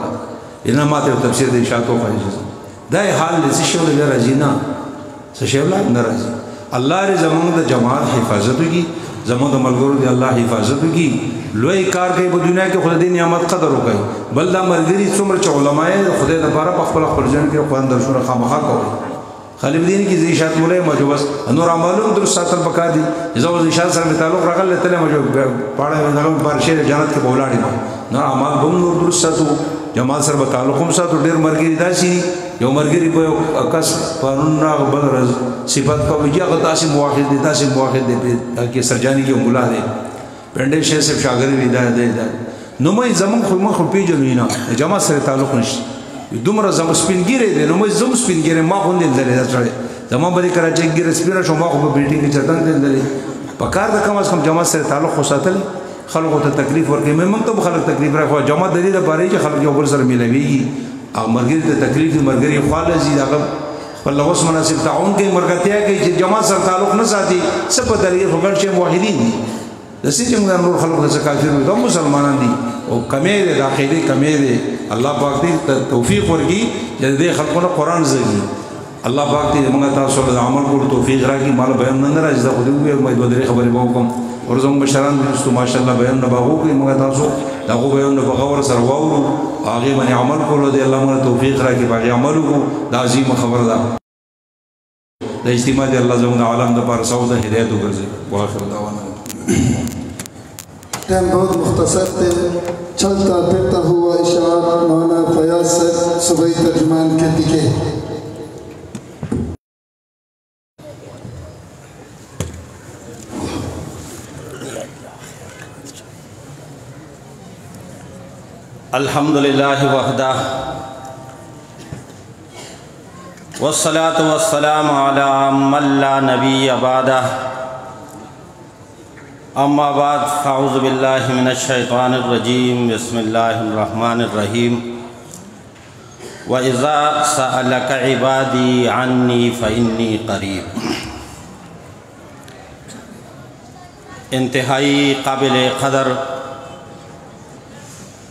نه ماته تفسیر دې شاتو فایده دا حال دې شو له راځي نه څه شی ولا نه راځي الله ر زمونږ د جماعت حفاظت وکي زمونږ د ملګرو دی الله حفاظت وکي لوی کار کوي په دنیا کې خدای دې نعمت قدر وکړي بل دا مرګري څومره چې علماء خدای لپاره په خپل ځان کې قرآن درسونه خامخا کوي خالد دین کې زی شات مولای مجوز نور عملو در ساتل پکا دي زو زی شات سره تعلق راغله تل مجو پاړه دغه بارشه جنت کې بولاړي نور عمل بم نور در ساتو جماعت سره تعلق هم ساتو ډیر مرګري داسي یو مرګري په کس قانون راغ بل رز صفات کو بیا غتاسي موحد دي تاسي موحد دي کې سرجاني کې مولا دي پنده شیخ صاحب شاګرد هدایت دی نو مې زمون خو مخ پیژنې نه جماعت سره تعلق نشته دومره زم سپینګیره دي نو مې زم سپینګیره ما خو نه درې راځي زمون باندې کراچي ګیره سپیره شو ما خو په بیلډینګ کې چتن دي درې په کار د کم از کم جماعت سره تعلق خو ساتل خلکو ته تکلیف ورکړي مې موږ ته خلک تکلیف راخوا جماعت د دې لپاره چې خلک یو بل سره ملويږي او مرګري ته تکلیف مرګري خاله زی دغه پر لغوس مناسب تعاون کې مرګتیا کې چې جماعت سره تعلق نه ساتي سب په دلیل فقط چې موحدین دي د سې چې موږ نور خلکو د کافر دي مسلمانان دي او کمې د عقیده کمې دي الله پاک دې توفیق ورکړي چې دې خلکو قرآن زګي الله پاک دې موږ تاسو له عمل کولو توفیق راکړي مال بیان نه راځي دا خو دې مې دوه درې خبرې وکم ورزم بشران دې ماشاءالله بیان نه باغو کې موږ تاسو دا غو بیان نه بغور سره واورو هغه باندې عمل کولو دې الله موږ توفیق راکړي باغ عمل کو دا عظیم خبر ده د اجتماع دې الله زموږ عالم د پر سعود هدایت وګرځي واخر دعوانا ٹائم بہت مختصر تھے چلتا پھرتا ہوا اشعار مولانا فیاض سے صوبائی ترجمان کے دکھے الحمدللہ وحدہ والصلاة والسلام علی من لا نبی بعدہ اما بعد فاعوذ باللہ من الشیطان الرجیم بسم اللہ الرحمن الرحیم وَإِذَا سَأَلَكَ عِبَادِي عَنِّي فَإِنِّي قَرِيبٌ انتہائی قابل قدر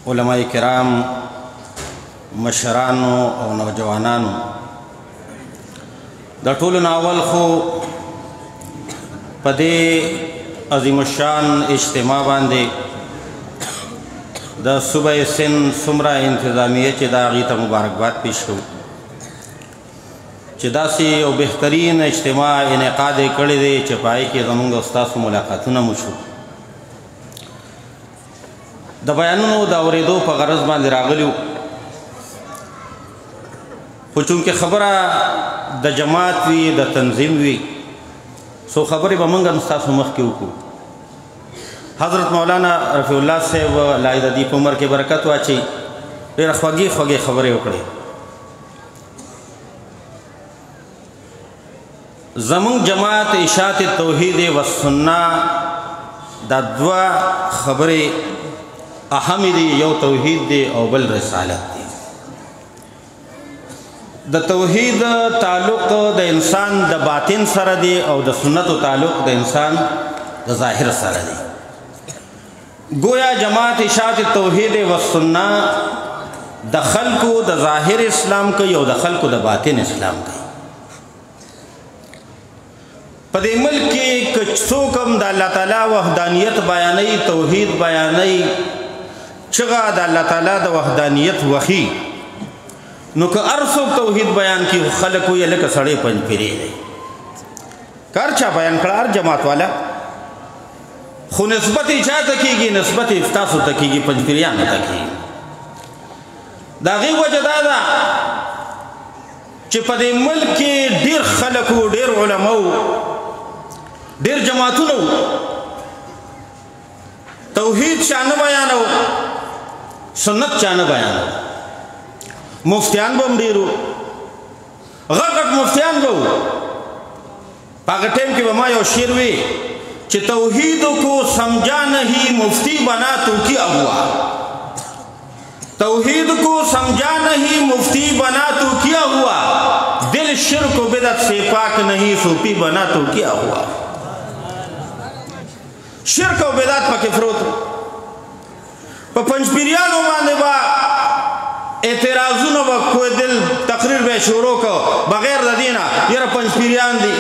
علماء کرام مشرانو او نوجوانانو دا ټول ناول خو پدې عظیم الشان اجتماع باندې د صوبه سند څومره انتظامیه چې دا هغې ته مبارکباد پیش کوو چې داسې یو بهترین اجتماع انعقاد یې کړی دی چې په هغې کې زموږ او ستاسو ملاقاتونه مو شو د بیانونو د اورېدو په غرض باندې راغلي وو خو چونکې خبره د جماعت وي د تنظیم وي سو خبرې به موږ هم ستاسو مخکې وکړو حضرت مولانا رفیع الله صاحب الله د دې په عمر کې برکت واچوي ډېره خوږې خوږې خبرې وکړې. زمونږ جماعت اشاعت توحید و سنت دا دوه خبرې اهم دي، یو توحید دی او بل رسالت دی. د توحید تعلق د انسان د باطن سره دی او د سنتو تعلق د انسان د ظاهر سره دی. گویا جماعت اشاعت توحید و سنت د خلقو د ظاهر اسلام کوي او د خلقو د باطن اسلام کوي. په دې ملک کې که څوک هم د الله تعالی وحدانیت بیانوي، توحید بیانوي، چغه د الله تعالی د وحدانیت وخی، نو که هر څوک توحید بیان کړي خلک وایي لکه سړی پنجپیری دی. کار چا بیان کړه؟ هر جماعت والا. خو نسبت یې چا ته کېږي؟ نسبت یې تاسو ته کېږي، پنجپیریانو ته کېږي. د هغې وجه دا ده چې په دې ملک کې ډېر خلک وو، ډېر علما وو، ډېر جماعتونه وو، توحید چا نه بیانو، سنت چا نه بیانو. مفتیان به هم ډېر وو، غټ غټ مفتیان به وو. په هغه ټایم کې به ما یو شعر وی چې توحید کو سمجھا نہیں مفتی بنا تو کیا ہوا، توحید کو سمجھا نہیں مفتی بنا تو کیا ہوا، دل شرک و بدعت سے پاک نہیں صوفی بنا تو کیا ہوا. شرک و بدعت پکې پروت. په پنجپیریانو باندې با اعتراضونه به کوېدل، تقریر به یې شروع کو بغیر د دې نه یاره پنجپیریان دي،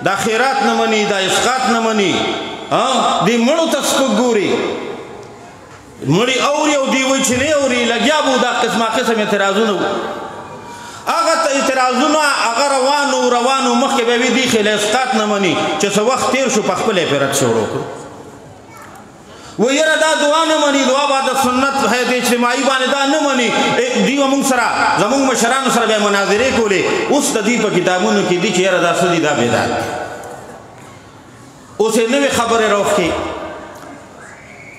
دا خیرات نه مني، دا اسقاط نه مني، دی مړو ته سپک ګوري، مړي اوري او دی وایي چې نه اوري. لګیا به دا قسمه قسم اعتراضونه وو. هغه اعتراضونه هغه روانو مخکې به وي دی خیله اسقاط نه مني چې څه وخت تېر شو په خپل یې رد شروع کړو. و یاره دا دعا نه مني، دعا به د سنت حیات اجتماعي باندې دا نه مني. دوی به مونږ سره زمونږ مشرانو سره به یې مناظرې کولې. اوس د دوی په کتابونو کې دي چې یاره دا څه دي، دا بدعت دی. اوس یې نوې خبرې راوښکې،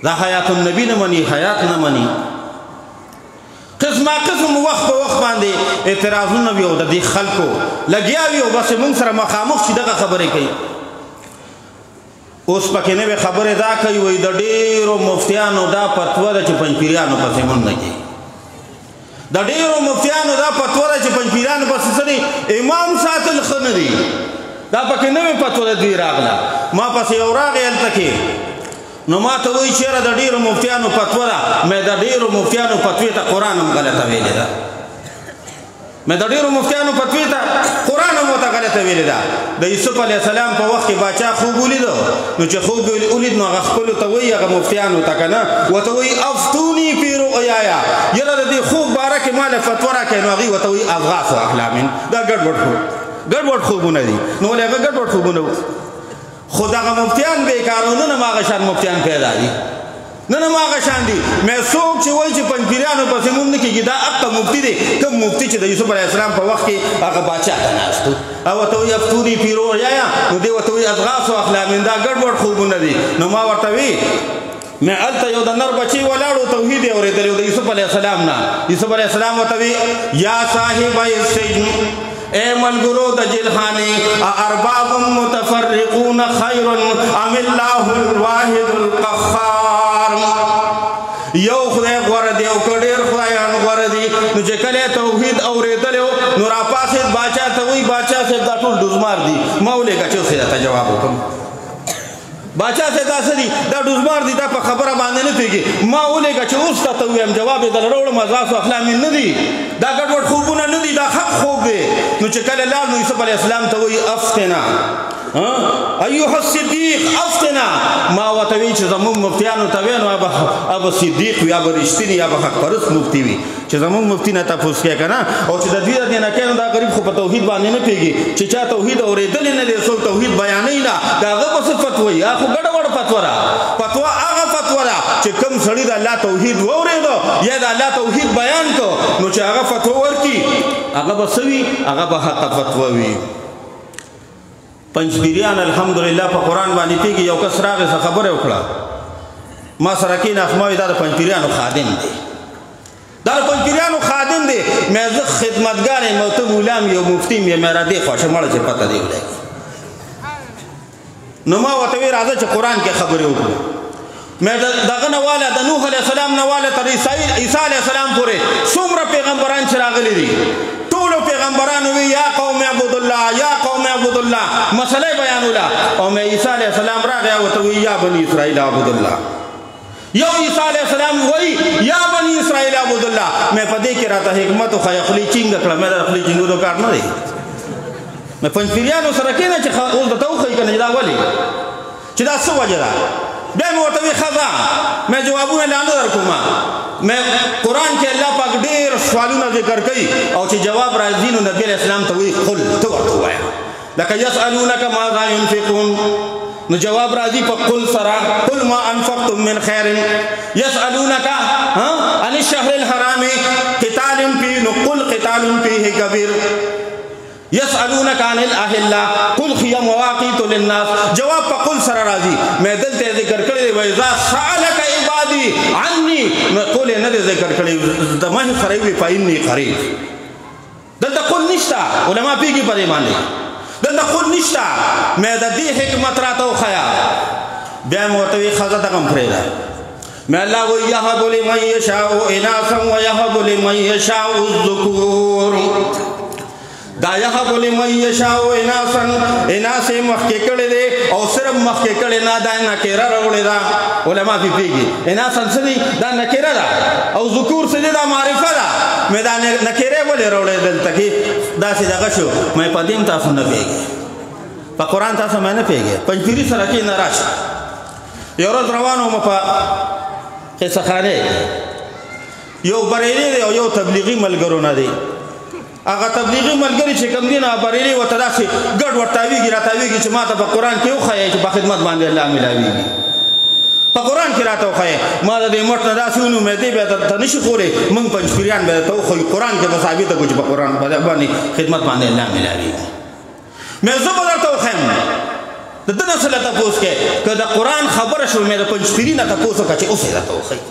دا حیات النبي نه مني، حیات نه مني. قسمه قسم وخت په وخت باندې اعتراضونه وي او د دې خلکو لګیا وي او بس مونږ سره مخامخ چې دغه خبرې کوي. اوس پکې نوې خبرې دا کوي، وایي د ډېرو مفتیانو دا فتوا ده چې پنجپیریانو پسې مونږ نه کېږي. د ډېرو مفتیانو دا فتوا ده چې پنجپیریانو پسې څه دی، امام ساتل ښه نه دي. دا پکې نوې فتوا ده دوی راغله. ما پسې یو راغی هلته کې، نو ما ته وایي چې یاره د ډېرو مفتیانو فتوا ده. مې د ډېرو مفتیانو فتوې ته قرآن هم غلطه ویلې ده. مې د ډېرو مفتیانو فتوې ته قرآن هم ورته غلطه ویلې ده. د یوسف علیه السلام په وخت کې باچا خوب ولیدو، نو چې خوب ولید نو هغه خپلو ته وایي، هغه مفتیانو ته که نه، ورته وایي افتوني فی رؤیایا، یاره د دې خوب باره کې ما له فتوا راکړئ. نو هغې ورته وایي اضغاث احلامین. دا ګډوډ خوبونه دي. نو ولې هغه ګډوډ خوبونه وو. خو دغه مفتیان بېکاره نن هم هغه شان مفتیان پیدا دي، نن هم هغه شان دي. مې څوک چې وایي چې پنجپیریانو پسې مونږ نه کېږي، دا حقه مفتي دی. کوم مفتي چې د یوسف علیه السلام په وخت کې هغه باچا ته ناست و، او ورته وایي افتوني فی رؤیایا، نو دی ورته وایي اضغاث احلامین. دا ګډوډ خوبونه دي. نو ما ورته وی مې هلته یو د نر بچی ولاړو توحید یې اورېدلی و د یوسف علیه السلام نه. یوسف علیه السلام ورته وی یا صاحب السجن، اے ملګرو د جیلخانې، ارباب متفرقون خیر ام الله الواحد القهار. یو خدای غوره دی او که ډېر خدایان غوره دي. نو چې کله یې توحید اورېدلی و نو راپاڅېد باچا ته وایي باچا صاحب دا ټول ډوزمار دي. ما ولېږه چې اوس یې درته جواب وکړم. باچا صاحب دا څه دي، دا ډوزمار دي، دا په خبره باندې نه پوهېږي. ما ولېږه چې اوس درته ووایم، جواب یې درله راوړم. اضغاث احلامین نه دي، دا ګډوډ خوبونه نه دي، دا حق خوب دی. نو چې کله لاړ نو یوسف علیه السلام ته وایي افتنا ایها الصدیق افتنا. ما ورته وایي چې زمونږ مفتیانو ته وایي نو ابه صدیق وي، ابه رښتینی، ابه حق پرست مفتي وي چې زمونږ مفتي نه تپوس کوې که نه. او چې د دوی د دې نه کوي نو دا غریب خو په توحید باندې نه پوهېږي چې چا توحید اورېدلی نه دی، څوک توحید بیانوي نه. د هغه به څه فتوا وي؟ هغه خو ګډه وډه فتوا ده. فتوا هغه فتوا ده چې کوم سړي د الله توحید واورېدو یا د الله توحید بیان کو، نو چې هغه فتوا ورکړي هغه به څه وي؟ هغه به حقه فتوا وي. پنجپیریان الحمدلله په قرآن باندې پوهېږي. یو کس راغی څه خبره وکړه، ما سره کېناست، ما وایي دا د پنجپیریانو خادم دی. دا د پنځپیریانو خادم دی مې زه خدمتګار یم او ته مولا م یو مفتي م یم را دې خوښه مړه چې پته دی ولګي نو ما ورته وی راځه چې قرآن کې خبرې وکړو مې دغه نه واله د نوح علیه السلام نه واله تر عیسی علیه السلام پورې څومره پیغمبران چې راغلي دي ټولو پیغمبرانو وی یا قوم اعبدوا الله یا قوم اعبدوا الله مسله بیانوله او مې عیسی علیه السلام راغی او ورته وی یا بني اسرائیل اعبدوا الله یو عیسی علیه السلام وی یا بني اسرائیل اعبدوا الله مې په دې کې راته حکمت خو خپلې چینګ کړه مې د خپلې چینګو کار نه دی مې پنځپیریانو سره کېنه چې اوس درته وښیي که نه دا ولې چې دا څه وجه ده بیا مې ورته وی ښه مې جوابونه لا نه درکومه مې قرآن کې الله پاک ډېر سوالونه ذکر کوي او چې جواب راځي نو نبي علیه السلام ته وی قل ته ورته ووایه لکه یسألونک ماذا ينفقون نو جواب راځي په قل سره قل ما انفقتم من خیر یسألونک عن الشهر الحرام قتال فيه نو قل قتال فيه کبیر یسألونک عن الاهلة قل هي مواقیت للناس جواب په قل سره راځي مې دلته ذکر کړی دی وإذا سألك عبادي عني قل نه ذکر کړی د ما سره وی فإني قریب دلته قل نشته علما پیږي په دې باندې دلته قل نشته مې د دې حکمت راته وښیه بیا مې ورته وی ښځه دغه هم پرېږده مې الله وی یهب لمن یشاء اناثا ویهب لمن یشاء الذکور دا یهب لمن یشاء اناثا اناث مخکې کړی دی او صرف مخکې کړی نه دا نکیره راوړې ده علما پې پوهېږي اناثا څه دي دا نکیره ده او ذکور څه دي دا معرفه ده مې دا نکیرې ولې راوړې دلته کې داسې دغه شو مې په دې هم تاسو نه پوهېږئ په قرآن تاسو مې نه پوهېږئ پنځپیري سره کې نه راشه یو ورځ روان وم په قصه خانې you Barelvi the O you تبلیغي ملګرو نه دی هغه تبلیغي ملګري چې کوم دي نه بریلي ورته داسې ګډ ورتاویږي راتاویږي چې ما ته په قرآن کې وښایې چې په خدمت باندې الله ملاویږي په قرآن کې راته وښایې ما د دې مټ نه داسې ونومېدې بیا ته نه شي خوری موږ پنځپیریان به درته وښیو قرآن کې به ثابته کړو چې په قرآن باندې خدمت باندې الله ملاویږي مې زه به درته وښیم د ده نه څه له تپوس کې که د قرآن خبره شوه مې د پنځپیري نه تپوس وکړه چې اوس یې راته وښیي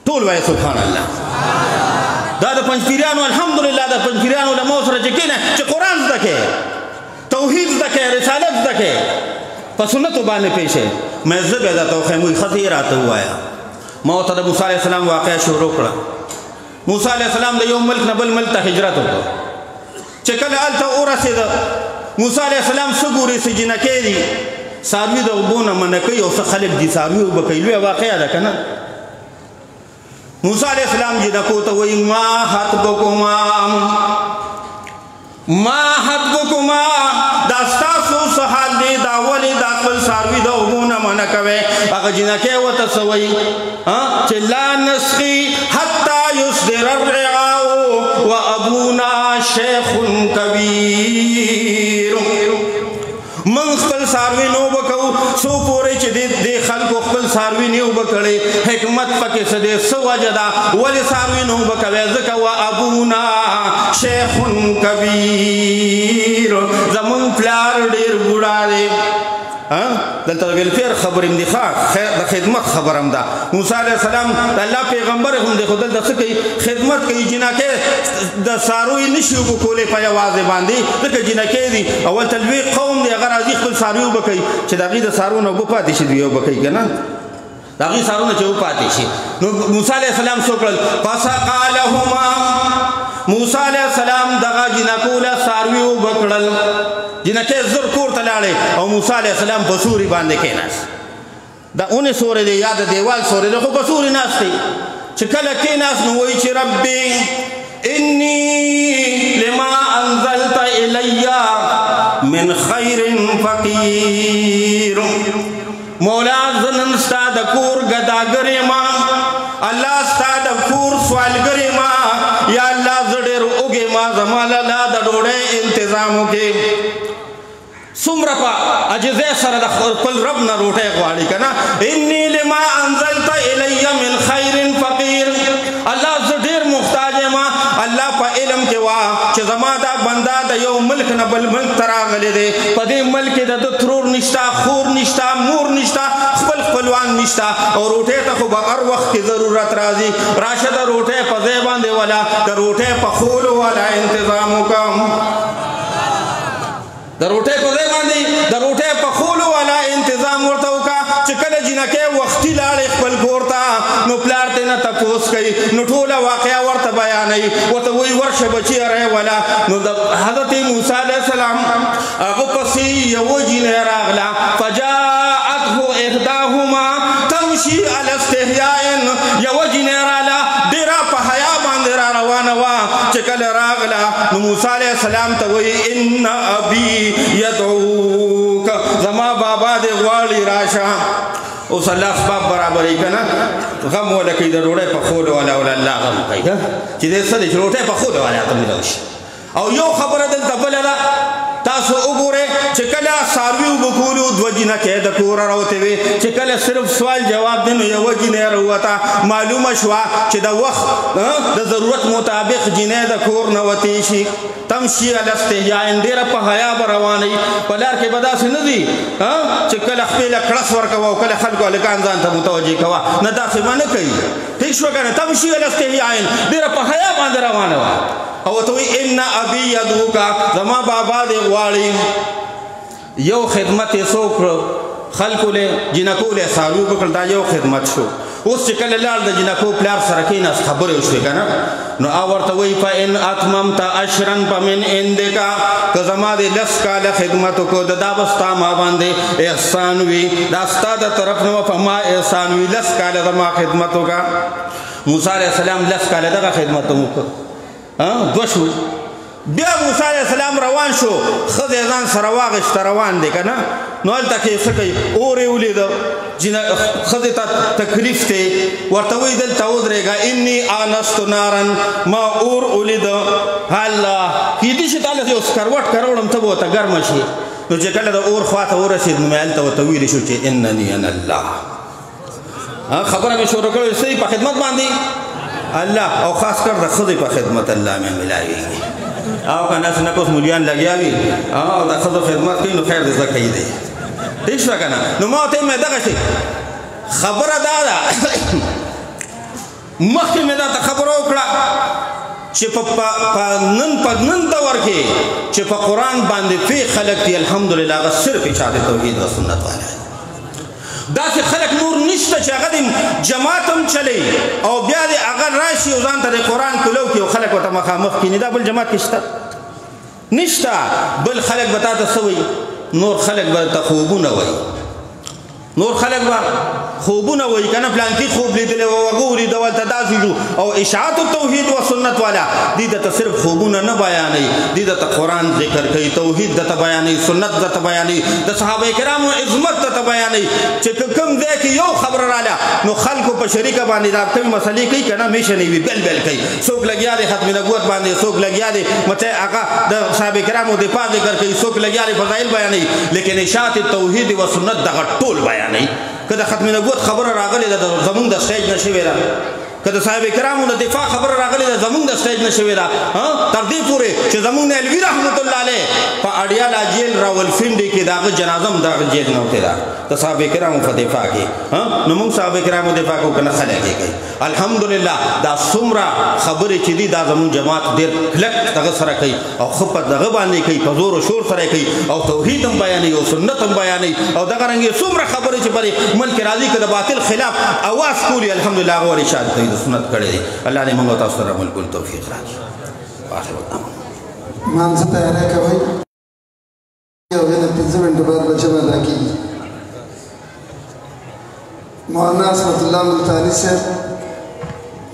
ټول وایه سبحان الله دا د پنځپیریانو الحمدلله د پنځپیریانو له مو سره چې کېنه چې قرآن زده کړې توحید زده کړې رسالت زده کړې په سنتو باندې پیښې مې زه بیا درته وښیم وایي ښځې یې راته ووایه ما ورته د موسی علیه السلام واقعه شروع کړه موسی علیه السلام د یو ملک نه بل ملک ته هجرت وکړه چې کله هلته ورسېده موسی علیه السلام څه ګوري چې جنکۍ دي څاروي د اوبو نه منع کوي او څه خلک دي څاروي اوبه کوي لویه واقعه ده که نه موسی علیہ السلام جنکو ته وایي ما حطبکما دا ستاسو څه حال دی دا ولې دا خپل څاروي د اوبو نه منع کوئ هغه جنکۍ ورته څه وایي چې لا نسقي حتی یصدر الرعاء وابونا شیخ کبیر من خپل څاروي نه اوبه کوو څو پورې چې دې خلکو خپل څاروي نه اوبه کړی حکمت پکې څه دی څه وجه ده ولې څاروي نه اوبه کوې ځکه وابونا شیخ کبیر زمونږ پلار ډېر بوډا دی دلته د ویلفیر خبر هم دی ښه د خدمت خبر هم ده موسی علیه السلام د الله پیغمبر هم دی خو دلته څه کوي خدمت کوي جنکۍ د څاروي نه شي اوبه کولی په یوازې باندې ځکه جنکۍ دي اول ته لوی قوم دی هغه راځي خپل څاروي اوبه کوي چې د هغې د څارو نه اوبه پاتې شي دوی اوبه کوي که نه د هغې څارونه چې اوبه پاتې شي نو موسی علیه السلام څه وکړل فسقا لهما موسی علیه السلام دغه جنکو له څاروي اوبه کړل جنکۍ زر کور ته لاړې او موسی علیه السلام په سوري باندې کېناست دا اونې سوری دی یا د دیوال سوری دی خو په سوري ناست دی چې کله کېناست نو وایي چې ربي انی لما انزلت الی من خیر فقیر مولا زه نن ستا د کور ګداګر یم الله ستا د کور سوالګر یم یا الله زه ډېر اوږې ما زما له د ډوډۍ انتظام وکړې څومره په عجزۍ سره د خپل رب نه روټۍ غواړي که نه انی لما انزلت الی من خیر فقیر الله زه ډېر محتاج یم الله په علم کې وا چې زما دا بنده د یو ملک نه بل ملک ته راغلی دی په دې ملک کې د ده ترور نشته خور نشته مور نشته خپل خپلوان نشتا او روټه ته خو به هر وخت کې ضرورت راځي راشه د روټه په ځای باندې ولا د روټه په خولو والا انتظام وکم د روټه په ځای باندې د روټه په خولو والا انتظام ورته وکا چې کله جنکه وختي لاړې خپل کور ته نو پلار ته نه تپوس کوي نو ټوله واقعیا ورته بیانوي ورته وایي ورشه بچي ری ولا نو د حضرت موسی علیه السلام هغه پسې یوه جینۍ راغله فجاءته احداهما تمشي على استحیاء یوه جینۍ راغله ډېره په حیا باندې را روانه وه چې کله راغله نو موسی علیه السلام ته وایي ان ابي يدعوک زما بابا دې غواړي راشه اوس الله اسباب برابرې که نه غم وله کوي د ډوډۍ په خولو والا ولا الله غم کوي چې دې څه دی چې ډوډۍ په خولو والا ته میلاو شي او یو خبره دلته بله ده تاسو وګورئ چې کله څاروي اوبه کولو دوه جینکې د کوره راوتې وې چې کله صرف سوال جواب دی نو یوه جینۍ راووته معلومه شوه چې د وخت د ضرورت مطابق جینۍ د کور نه وتې شي تمشي علی استحیاء ډېره په حیا به روانوي په لار کې به داسې نه دي چې کله خپې له کړس ورکوه او کله خلکو هلکان ځان ته متوجه کوه نه داسې به نه کوي ټیک شوه که نه تمشي علی استحیاء ډېره په حیا باندې روانه وه او ته وایي ان ابي یدعوک زما بابا دې غواړي یو خدمت یې څه وکړو خلکو له جنکو له څاروي وکړل دا یو خدمت شو اوس چې کله لاړ د جنکو پلار سره کېناست خبرې وشوې که نه نو ورته وایي فإن أتممت عشرا فمن عندک که زما دې 10 کاله خدمت وکړو د دا به ستا ما باندې احسان وي دا ستا د طرف نه په ما احسان وي 10 کاله زما خدمت وکړه موسی علیه السلام 10 کاله دغه خدمت هم وکړ دوه شوي بیا موسی علیه السلام روان شو ښځې ځان سره واغېسته روان دی که نه نو هلته کې څه کوي اور یې ولیده ښځې ته تکلیف دی ورته وایي دلته ودرېږه اني آنست نارا ما اور ولیده الله کیدای شي تا له یو سکروټ کروړم ته به ورته ګرمه شي نو چې کله د اور خوا ته ورسېد نو مې هلته ورته ویلي شو چې انني انا الله خبره مې شروع کړې صحیح په خدمت باندې الله او خاص کر د ښځې په خدمت الله مې ملاویږي او که داسې نه کوس مولیان لګیا وي او د ښځو خدمت کوي نو خیر دې زده کوي دی ٹھیک شوه که نه نو ما ورته مې دغسې خبره دا ده مخکې مې دا ته خبره وکړه چې په نن دور کې چې په قرآن باندې فی خلق دي الحمدلله هغه صرف چا د توحید و سنت والا داسې خلک نور نشته چې هغه د جماعت هم چلی او بیا د هغه راشي او ځان ته د قرآن کلو کړي او خلک ورته مخامخ کښېني دا بل جماعت کې شته نشته بل خلک به تا ته څه وایي نور خلک به ته خوبونه وایي نور خلک به خوبونه وایي که نه پلانکي خوب لیدلی و هغه ولیده ولته داسې شو او اشاعت التوحید و سنت والا دوی درته صرف خوبونه نه بیانوي دوی درته قرآن ذکر کوي توحید درته بیانوي سنت درته بیانوي د صحابه کرامو عظمت درته بیانوي چې کوم ځای کې یو خبره راله نو خلکو په شریکه باندې دا کومې مسلې کوي که نه میشنې وي بل بل کوي څوک لګیا دی ختم نبوت باندې څوک لګیا دی مته هغه د صحابه کرامو دفاع ذکر کوي څوک لګیا دی فضایل بیانوي لیکن اشاعت التوحید و سنت دغه ټول بیانوي که د ختم نبوت خبره راغلې ده زمونږ د سټیج نه شوې ده که د صحابه کرامو د دفاع خبره راغلې ده زمونږ د سټیج نه شوې ده تر دې پورې چې زمونږ نیلوي رحمت الله علیه په اډیالا جیل راولفنډي کې د هغه جنازه هم دغه جیل نه وتې ده د صحابه کرامو په دفاع کې نو موږ صحابه کرامو دفاع کوو که نه خلک یې کوي الحمدلله دا څومره خبرې چې دي دا زمونږ جماعت ډېر کلک دغه سره کوي او ښه په دغه باندې کوي په زور و شور سره کوي او توحید هم بیانوي او سنت هم بیانوي او دغه رنګې څومره خبرې چې پرې ملک راځي که د باطل خلاف اواز کولي الحمدلله هغه ور اشاعت کوي د سنت کړی دی الله دې موږ تاسو سره ملک التوفیق راکړي مانځه تیاری کوئ او بیا د 15 منټو بعد به جمع ادا کېږي مولانا عصمت الله ملتاني صاحب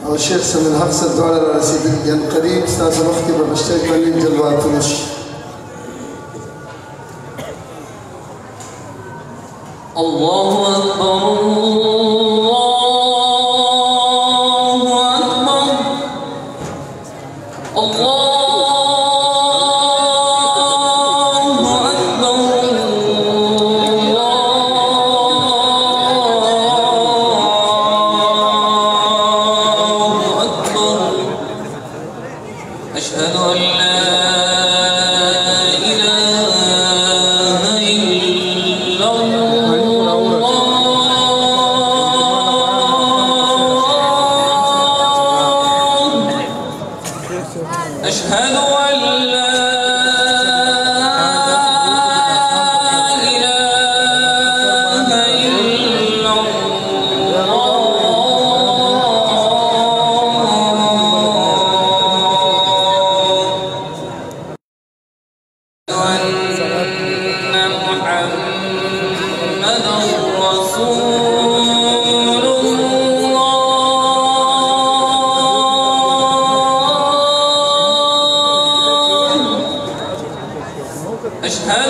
او شیخ سمیع الحق صاحب دواړه را رسېدلي دي قریب ستاسو مخکې به په سټیج باندې جلواتونه شي الله اکبر الله أشهد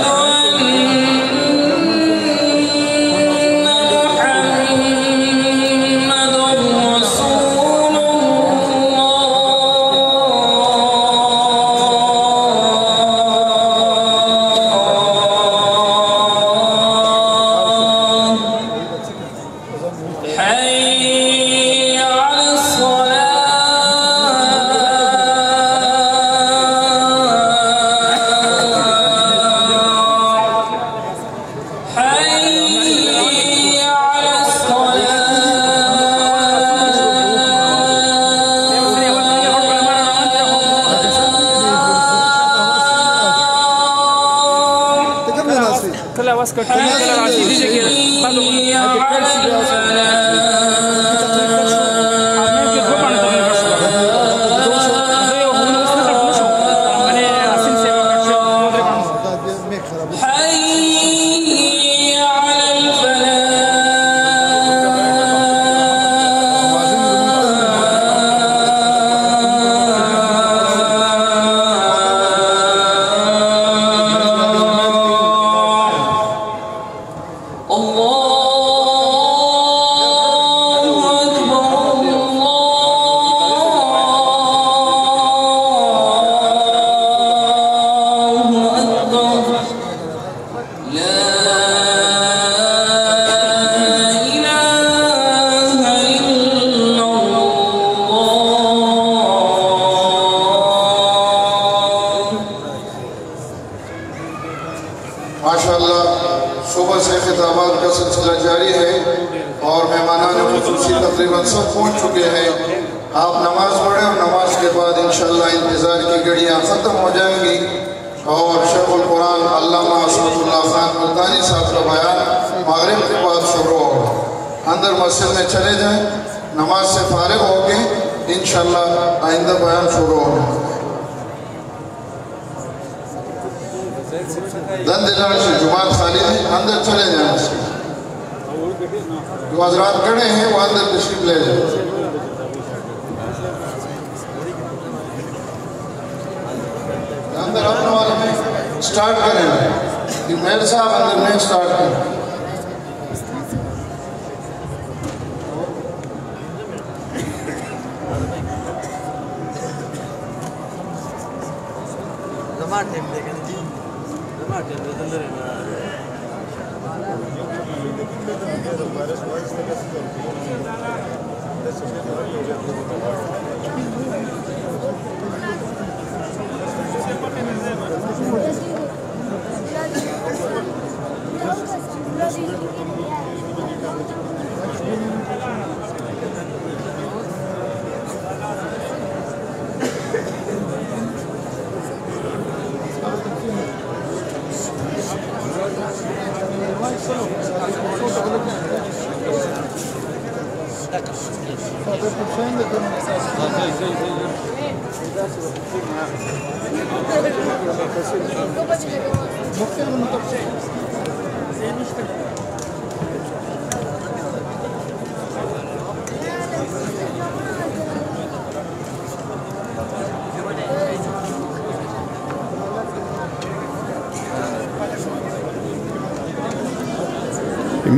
أن لا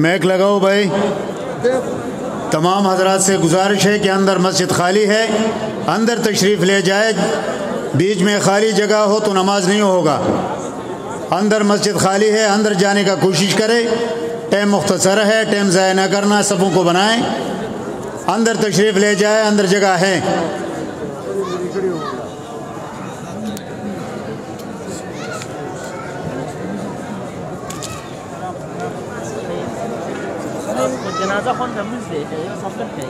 میک لگاؤ بھائی. تمام حضرات سے گزارش ہے کہ اندر مسجد خالی ہے, اندر تشریف لے جائے. بیچ میں خالی جگہ ہو تو نماز نہیں ہوگا. اندر مسجد خالی ہے, اندر جانے کا کوشش کرے. ٹائم مختصر ہے, ٹائم ضائع نہ کرنا, سبوں کو بنائیں. اندر تشریف لے جائے, اندر جگہ ہے. جنازہ خون رمز دے سفر ہے.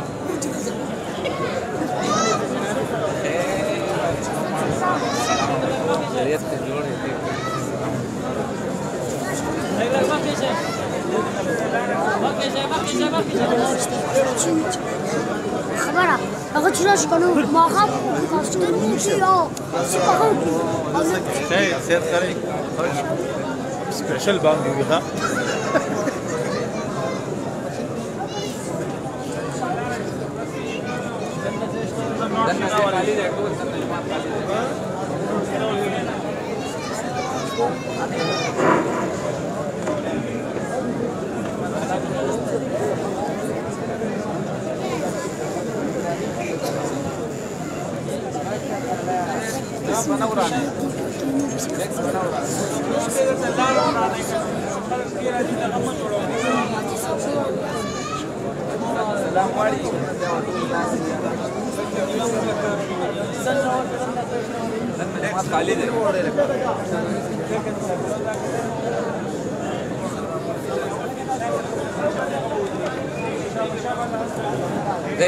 خبره هغه چې راشي کنه ماخه کاستر موشي او سپاخه سیر سره سپیشل باندې وي ها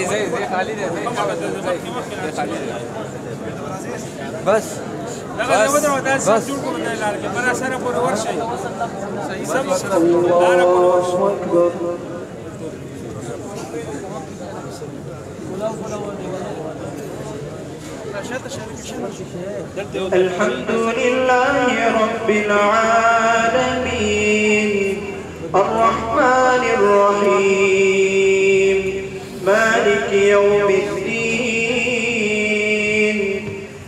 زي خالد بس بس الحمد لله رب العالمين الرحمن الرحيم مالك يوم الدين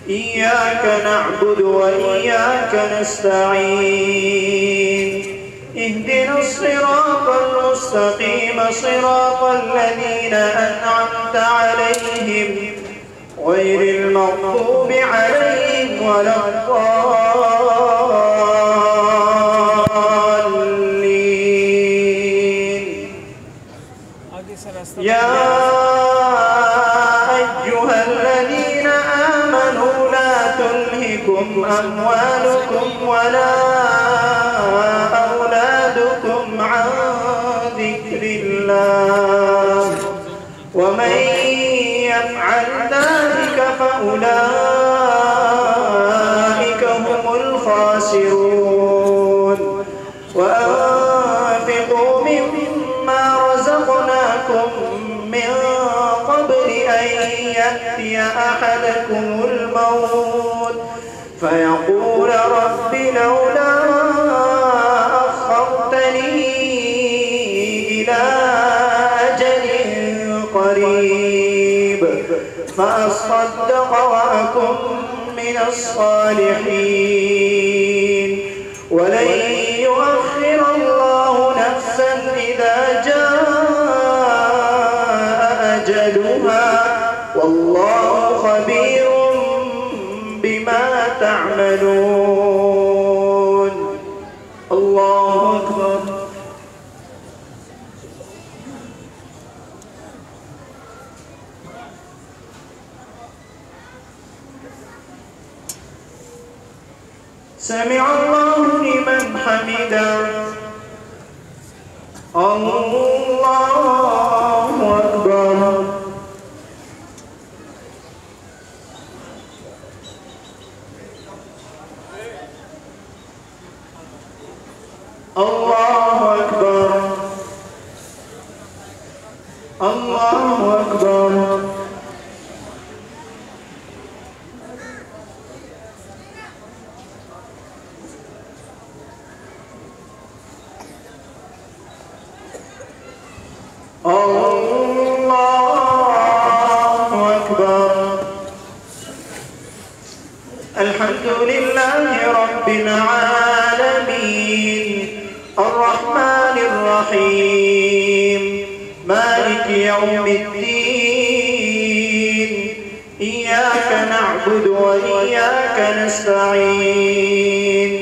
إياك نعبد وإياك نستعين اهدنا الصراط المستقيم صراط الذين أنعمت عليهم غير المغضوب عليهم ولا الضالين يا أيها الذين آمنوا لا تلهكم أموالكم ولا أولادكم عن ذكر الله ومن يفعل ذلك فأولئك هم الخاسرون وأنفقوا مما رزقناكم من قبل أن يأتي أحدكم الموت فيقول رب لولا أخرتني إلى أجل قريب فأصدق وأكن من الصالحين ولن يؤخر الله نفسا إذا جاء أجلها والله خبير بما تعملون الله أكبر سمع الله لمن حمده الله أكبر الله أكبر الله أكبر الله أكبر الحمد لله رب العالمين الرحمن الرحيم مالك يوم الدين إياك نعبد وإياك نستعين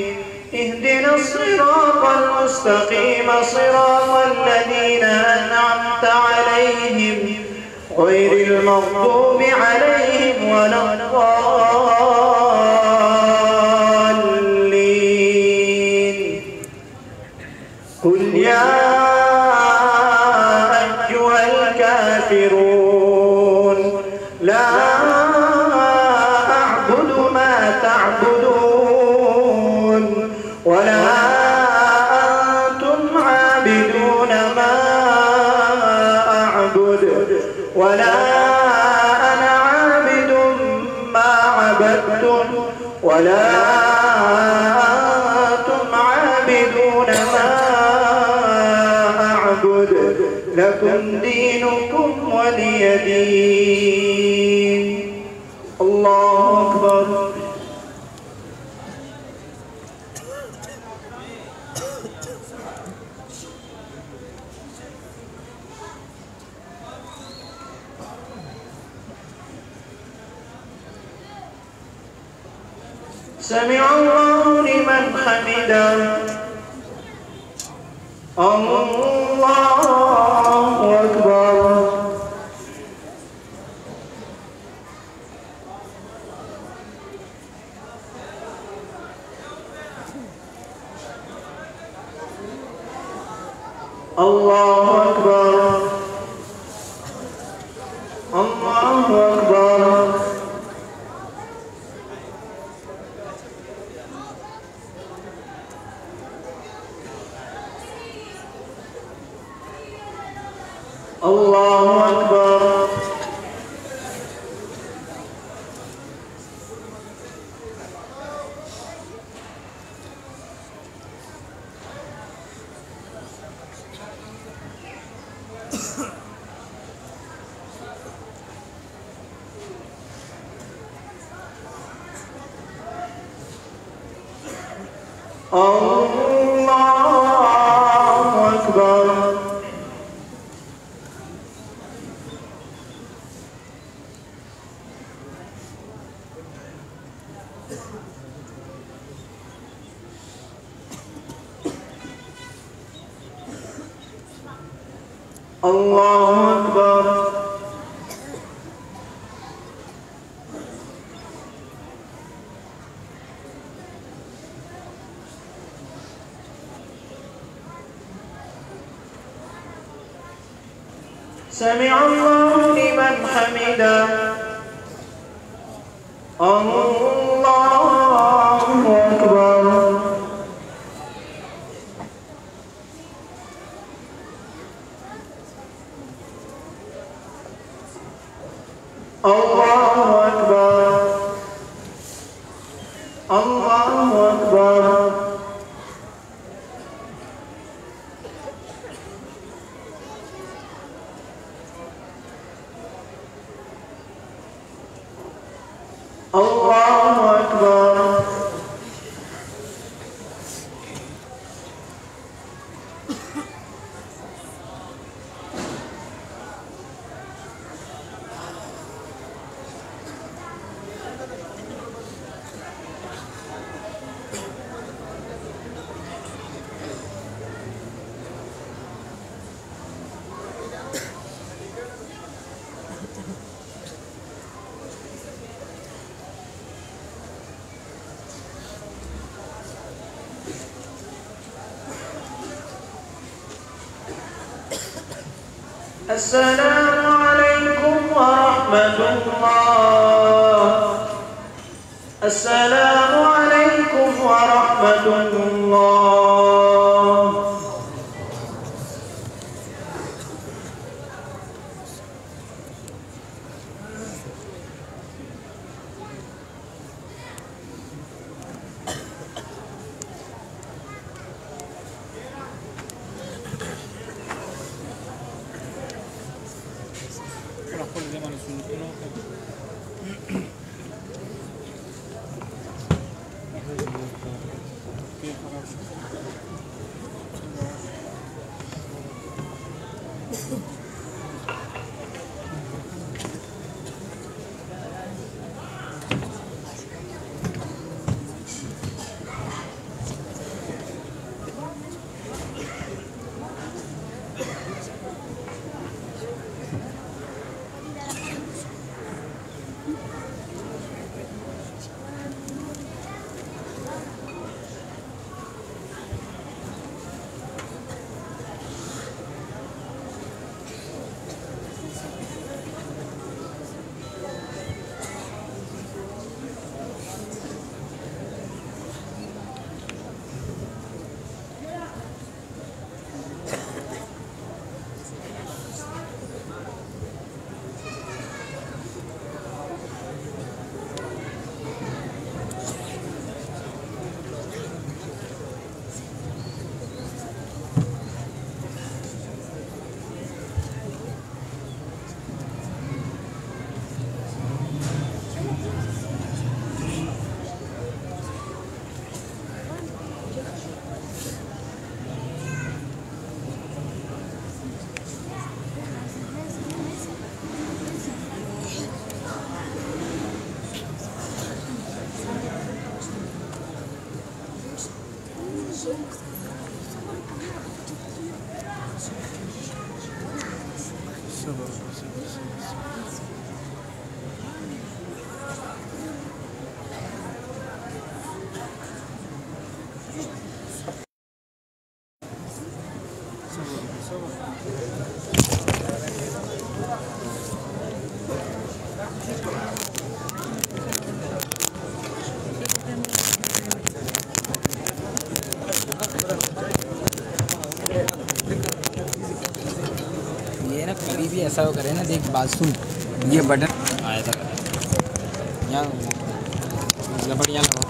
اهدنا الصراط المستقيم صراط الذين أنعمت عليهم غير المغضوب عليهم ولا الضالين قل يا أيها الكافرون لا أعبد ما تعبدون ولا أنتم عابدون ما أعبد لكم دينكم ولي دين. الله أكبر. سمع الله لمن حمده. الله أكبر. الله أكبر. الله أكبر. الله أكبر. الله أكبر. الله أكبر. سمع الله لمن حمده. الله أكبر. الله أكبر. الله أكبر. الله أكبر. السلام عليكم ورحمة الله. السلام عليكم ورحمة الله. ایسا وہ کرے نا، دیکھ بات سن، یہ بٹن ایسا کرے یہاں لپٹ یہاں لگاؤ.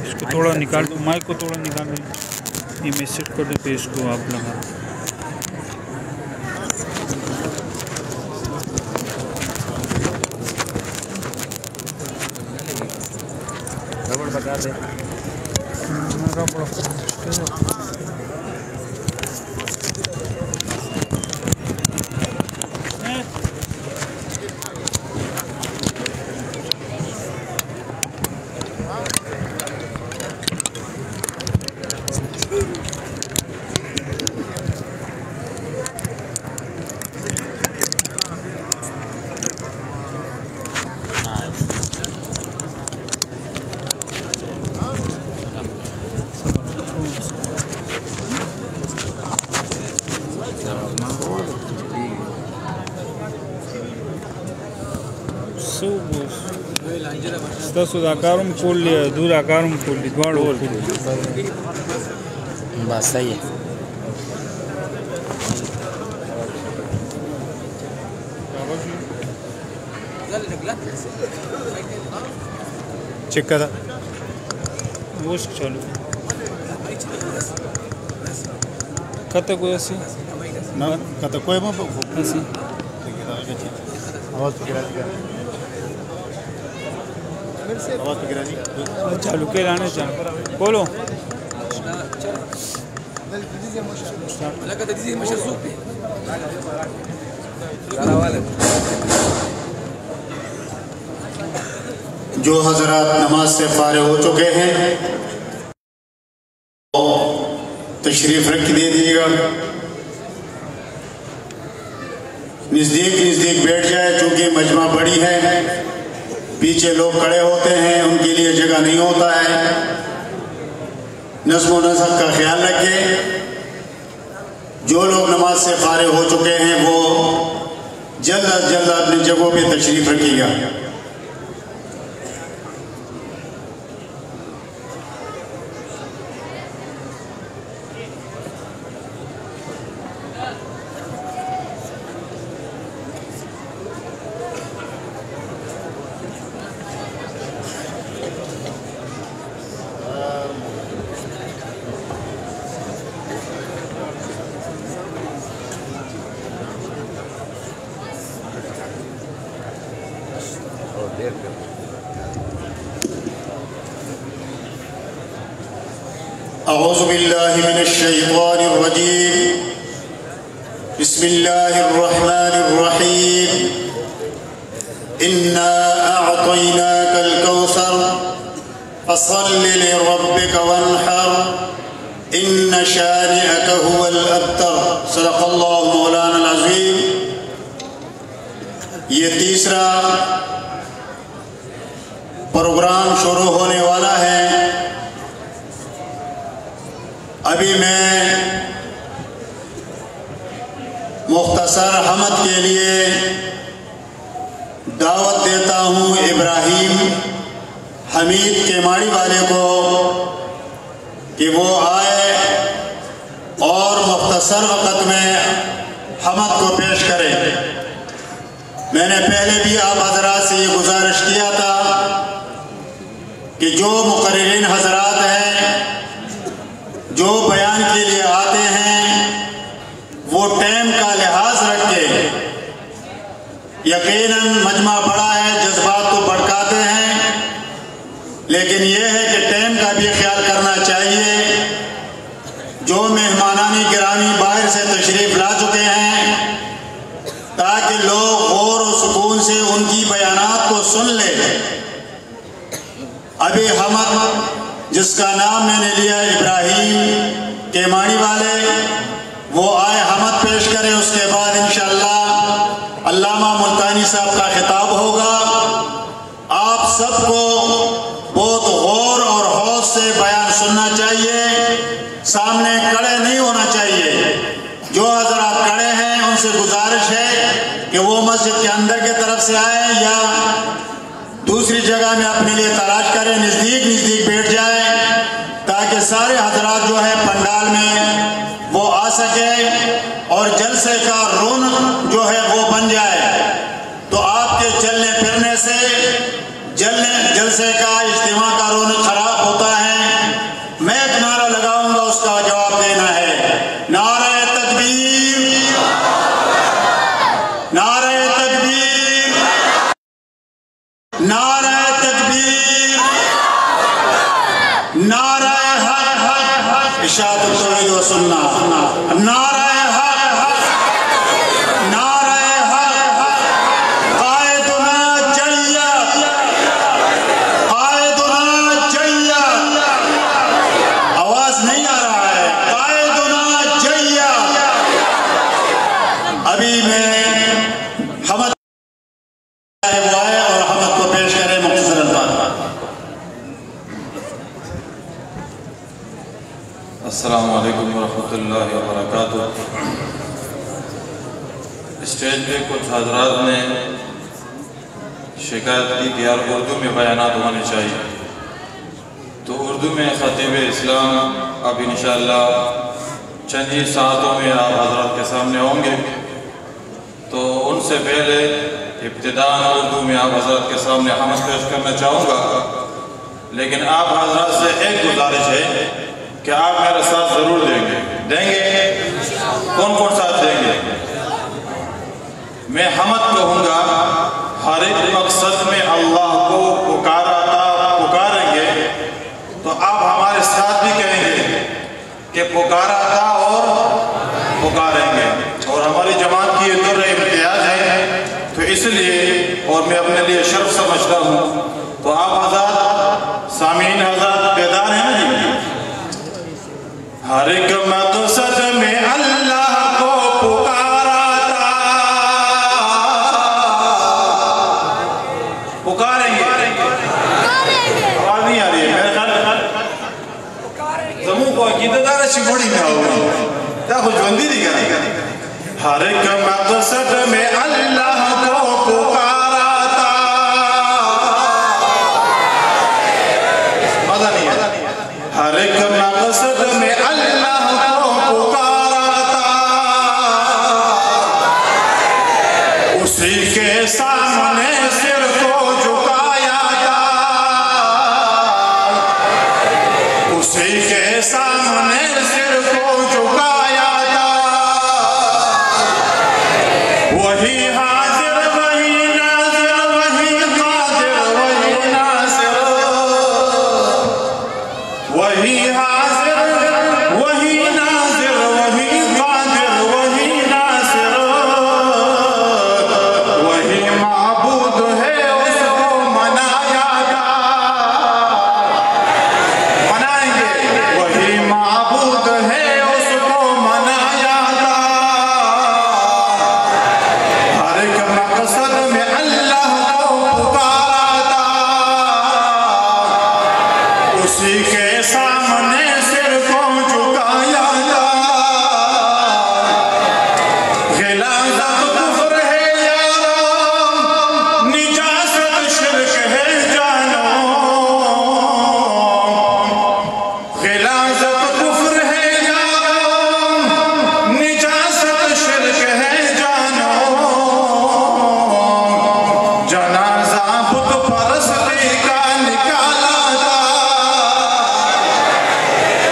اس کو تھوڑا نکال دو، مائک کو تھوڑا نکال دو، یہ میں سیٹ کر دوں پھر اس کو آپ لگا. ربڑ بتا دے. ستاسو دا کارم کول لی دو دا کارم کول لی دوار کول لی بس صحیح ہے. چیک کرا وہ چالو کتا کوئی اسی نا کتا کوئی ما اسی آواز پکر آجی کر آواز پکر آجی چالو کے لانے چالو کولو جو حضرات نماز سے فارغ ہو چکے ہیں تشریف رکھ دے دیجیے گا. نزدیک بیٹھ جائے چونکہ مجمع بڑی ہے، پیچھے لوگ کھڑے ہوتے ہیں، ان کے لیے جگہ نہیں ہوتا ہے. نظم و نسق کا خیال رکھیں. جو لوگ نماز سے فارغ ہو چکے ہیں وہ جلد از جلد اپنی جگہوں پہ تشریف رکھیے گا. اعوذ باللہ من الشیطان الرجیم. بسم اللہ الرحمن الرحیم. انا اعطیناک الکوثر فصل لربک وانحر ان شانئک هو الابتر. صدق اللہ مولانا العظیم. یہ تیسرا پروگرام شروع ہونے والا ہے. ابھی میں مختصر حمد کے لیے دعوت دیتا ہوں ابراہیم حمید کے ماڑی والے کو کہ وہ آئے اور مختصر وقت میں حمد کو پیش کرے. میں نے پہلے بھی آپ حضرات سے یہ گزارش کیا تھا کہ جو مقررین حضرات ہیں جو بیان کے لیے آتے ہیں وہ ٹائم کا لحاظ رکھ کے، یقیناً مجمع بڑا ہے، جذبات تو بھڑکاتے ہیں، لیکن یہ ہے کہ ٹائم کا بھی خیال کرنا چاہیے. جو مہمانان گرامی باہر سے تشریف لا چکے ہیں تاکہ لوگ غور و سکون سے ان کی بیانات کو سن لیں. ابھی حمد جس کا نام میں نے لیا ابراہیم کے ماڑی والے، وہ آئے حمد پیش کرے. اس کے بعد انشاءاللہ علامہ ملتانی صاحب کا خطاب ہوگا. آپ سب کو بہت غور اور ہوش سے بیان سننا چاہیے، سامنے کڑے نہیں ہونا چاہیے. جو سے گزارش ہے کہ وہ مسجد کے اندر کے طرف سے آئیں یا دوسری جگہ میں اپنے لیے تلاش کریں، نزدیک نزدیک بیٹھ جائیں تاکہ سارے حضرات جو ہے پنڈال میں وہ آ سکے اور جلسے کا رونق جو ہے وہ بن جائے۔ تو آپ کے چلنے پھرنے سے جلسے کا اجتماع کا رونق خراب ہوتا ہے۔ میں ایک نعرہ لگاؤں گا، اس کا جواب دینا ہے۔ نعرہ تکبیر، نعرہ تکبیر، نعرہ تکبیر، نعرہ حق حق، اشاعت التوحید و سنت، نعرہ حق حق، نعرہ حق حق، قائدنا جیّد، قائدنا جیّد، آواز نہیں آ رہا ہے، قائدنا جیّد۔ ابھی میں حمد وہ آئے اور حمد کو پیش کریں مختصر الفاظ۔ السلام علیکم ورحمۃ اللہ وبرکاتہ۔ اسٹیج پہ کچھ حضرات نے شکایت کی کہ یار اردو میں بیانات ہونے چاہیے، تو اردو میں خطیب اسلام اب انشاءاللہ چند ہی ساعتوں میں آپ حضرات کے سامنے ہوں گے، تو ان سے پہلے ابتداءً اردو میں آپ حضرات کے سامنے حمد پیش کرنا چاہوں گا، لیکن آپ حضرات سے ایک گزارش ہے کہ آپ میرا ساتھ ضرور دیں گے؟ کون کون ساتھ دیں گے؟ میں حمد کہوں گا، ہر ایک مقصد میں اللہ کو پکاریں گے، تو آپ ہمارے ساتھ بھی کہیں گے کہ پکارا تھا اور پکاریں گے، اور ہماری جماعت کی یہ در امتیاز ہے، تو اس لیے اور میں اپنے لیے شرف سمجھتا ہوں۔ تو آپ حضرات سامعین حضرات بیدار ہیں نا جی؟ ہر ایک مقصد میں اللہ کو پکارا تھا، پکاریں گے، آواز نہیں آ رہی ہے میرے خیال زموں کو عقیدت دار شبڑی میں آؤگی کیا کچھ بندی دی گا؟ ہر ایک مقصد میں اللہ کو پکارا تھا، مزہ نہیں ہے، ہر ایک مقصد میں اللہ کو پکارا تھا، اسی کے سامنے سر کو جھکایا تھا، اسی کے سامنے سر کو جھکایا تھا، وہی حاضر وہی ناظر وہی قادر وہی ناصر، وہی حاضر وہی ناظر وہی قادر وہی ناصر، وہی معبود ہے اس کو منایا تھا، منائیں گے، وہی معبود ہے اس کو منایا تھا، ہر ایک مقصد میں اللہ کو پکارا تھا، اسی کے سامنے سر کو جھکایا تھا، غلاظت کفر ہے یارو، نجاست شرک ہے جانو، غلاظت کفر ہے یارو، نجاست شرک ہے جانو، جنازہ بت پرستی کا نکالا تھا،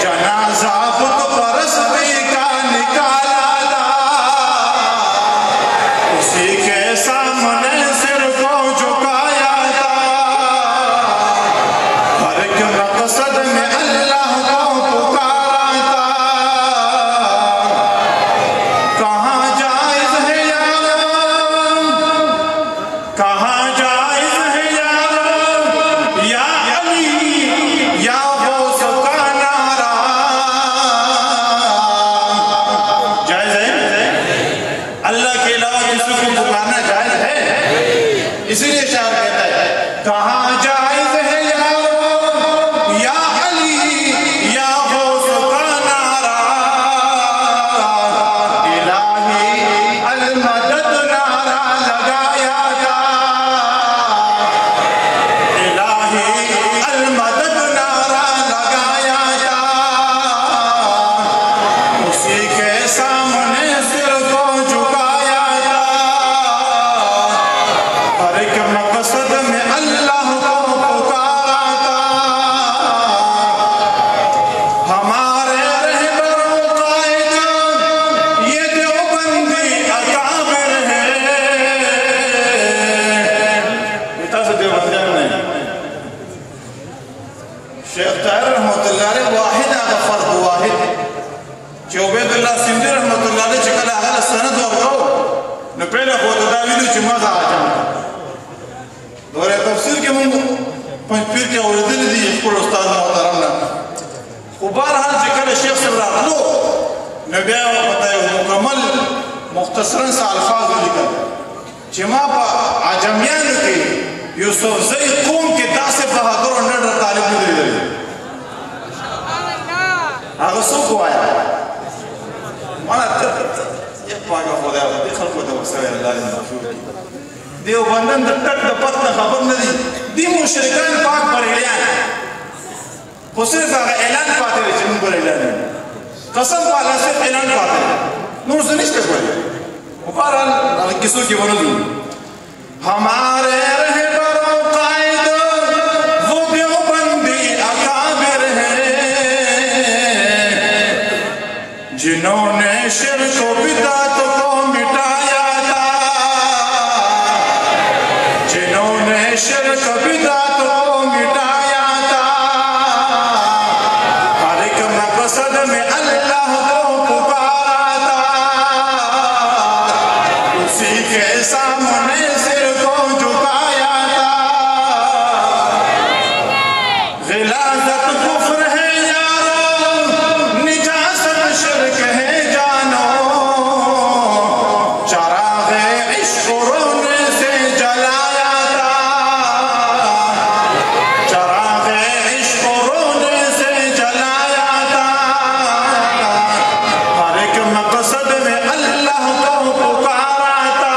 جنازہ بت پرستی کا نکالا تھا، اسی کے سامنے سر کو جھکایا تھا، ہر ایک مقصد میں اللہ کو پکارا تھا، کہاں جائز ہے یارو، کہاں جائز ہے یارو، یا علی یا غوث کا نعرہ، جائز ہے؟ اللہ کے علاوہ کسی کو پکارنا جائز ہے؟ اسی لیے شاعر کہتا ہے کہاں جائز ہے یارو، یا علی یا غوث کا نعرہ، الہی داویدو چې مزه عجم دوره تفسیر کې مونږ پنځ پیر کې اورېدلي دي خپل استاد محترم نه خو بهرحال چې کله شیخ صاحب راتلو نو بیا ورته یو مکمل مختصرا څه الفاظ ولیکل چې ما په عجمیانو کې یوسفزۍ قوم کې داسې بهادر او نډر طالب نه دی لیدلی هغه څوک ووایه مانا یک پاکه خدای دې خلکو ته ورسوی الله دې معافي وکړي دیوبندن د ټک د پت نه خبر نه دي دي مشرکان پاک بریلیان خو صرف هغه اعلان پاتې دی چې موږ بریلیان یو قسم په الله صرف اعلان پاتې دی نور څه نشته کولی خو بهرحال هغه کیسو کې ونه ځو ہمارے رہبر و قائد وہ دیوبندی اکابر ہیں جنہوں نے شرک و بدعت کو مٹایا تھا جنہوں نے شرک و بدعت کو مٹایا تھا ہر ایک مقصد میں اللہ کو پکارا تھا اسی کے سامنے سر کو جھکایا تھا غلاظت کفر ہے یارو نجاست شرک ہے جانو چراغ عشق رونے سے جلایا تھا چراغ عشق رونے سے جلایا تھا ہر ایک مقصد میں اللہ کو پکارا تھا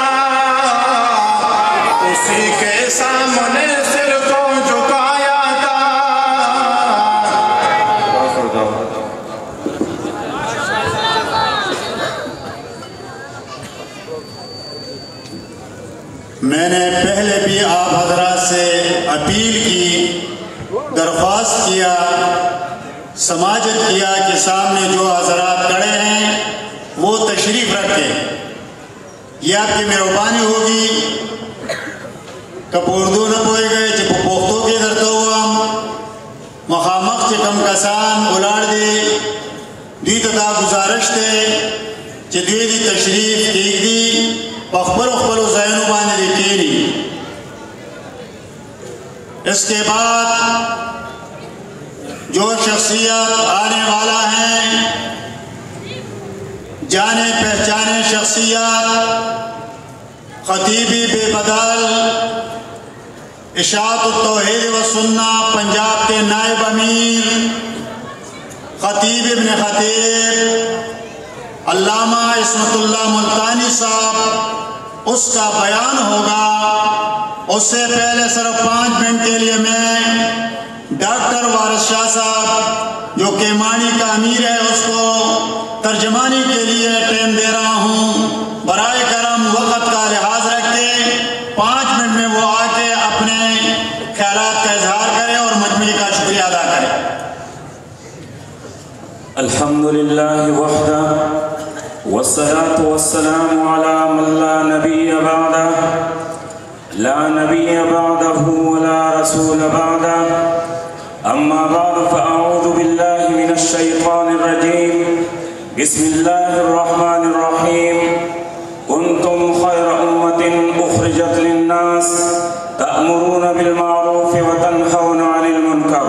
اسی کے سامنے سر کو جھکایا تھا میں نے پہلے بھی آپ حضرات سے اپیل کی درخواست کیا سماجت کیا کہ سامنے جو حضرات کھڑے ہیں وہ تشریف رکھیں یہ آپ کی مہربانی ہوگی کب اردو نہ پوئے گئے جب پوختوں کے درد ہوا مخامخ چکم کسان الاڑ دی دوی تدا گزارش دے چی دوی دی تشریف کیک دی پخبر اخبرو زینو بانے دی کینی اس کے بعد جو شخصیت آنے والا ہیں جانے پہچانے شخصیت خطیبی بے بدل اشاعت التوحید و سنہ پنجاب کے نائب امیر خطیب ابن خطیب علامہ عصمت اللہ ملتانی صاحب اس کا بیان ہوگا اس سے پہلے صرف 5 منٹ کے لیے میں ڈاکٹر وارث شاہ صاحب جو کیمانی کا امیر ہے اس کو ترجمانی کے لیے ٹائم دے رہا ہوں برائے کرم وقت کا لحاظ رکھ کے 5 منٹ میں وہ آ کے اپنے خیالات کا اظہار کرے اور مجموعی کا شکریہ ادا کرے الحمدللہ وحدہ والصلاة والسلام على من لا نبي بعده لا نبي بعده ولا رسول بعده أما بعد فأعوذ بالله من الشيطان الرجيم بسم الله الرحمن الرحيم كنتم خير أمة أخرجت للناس تأمرون بالمعروف وتنهون عن المنكر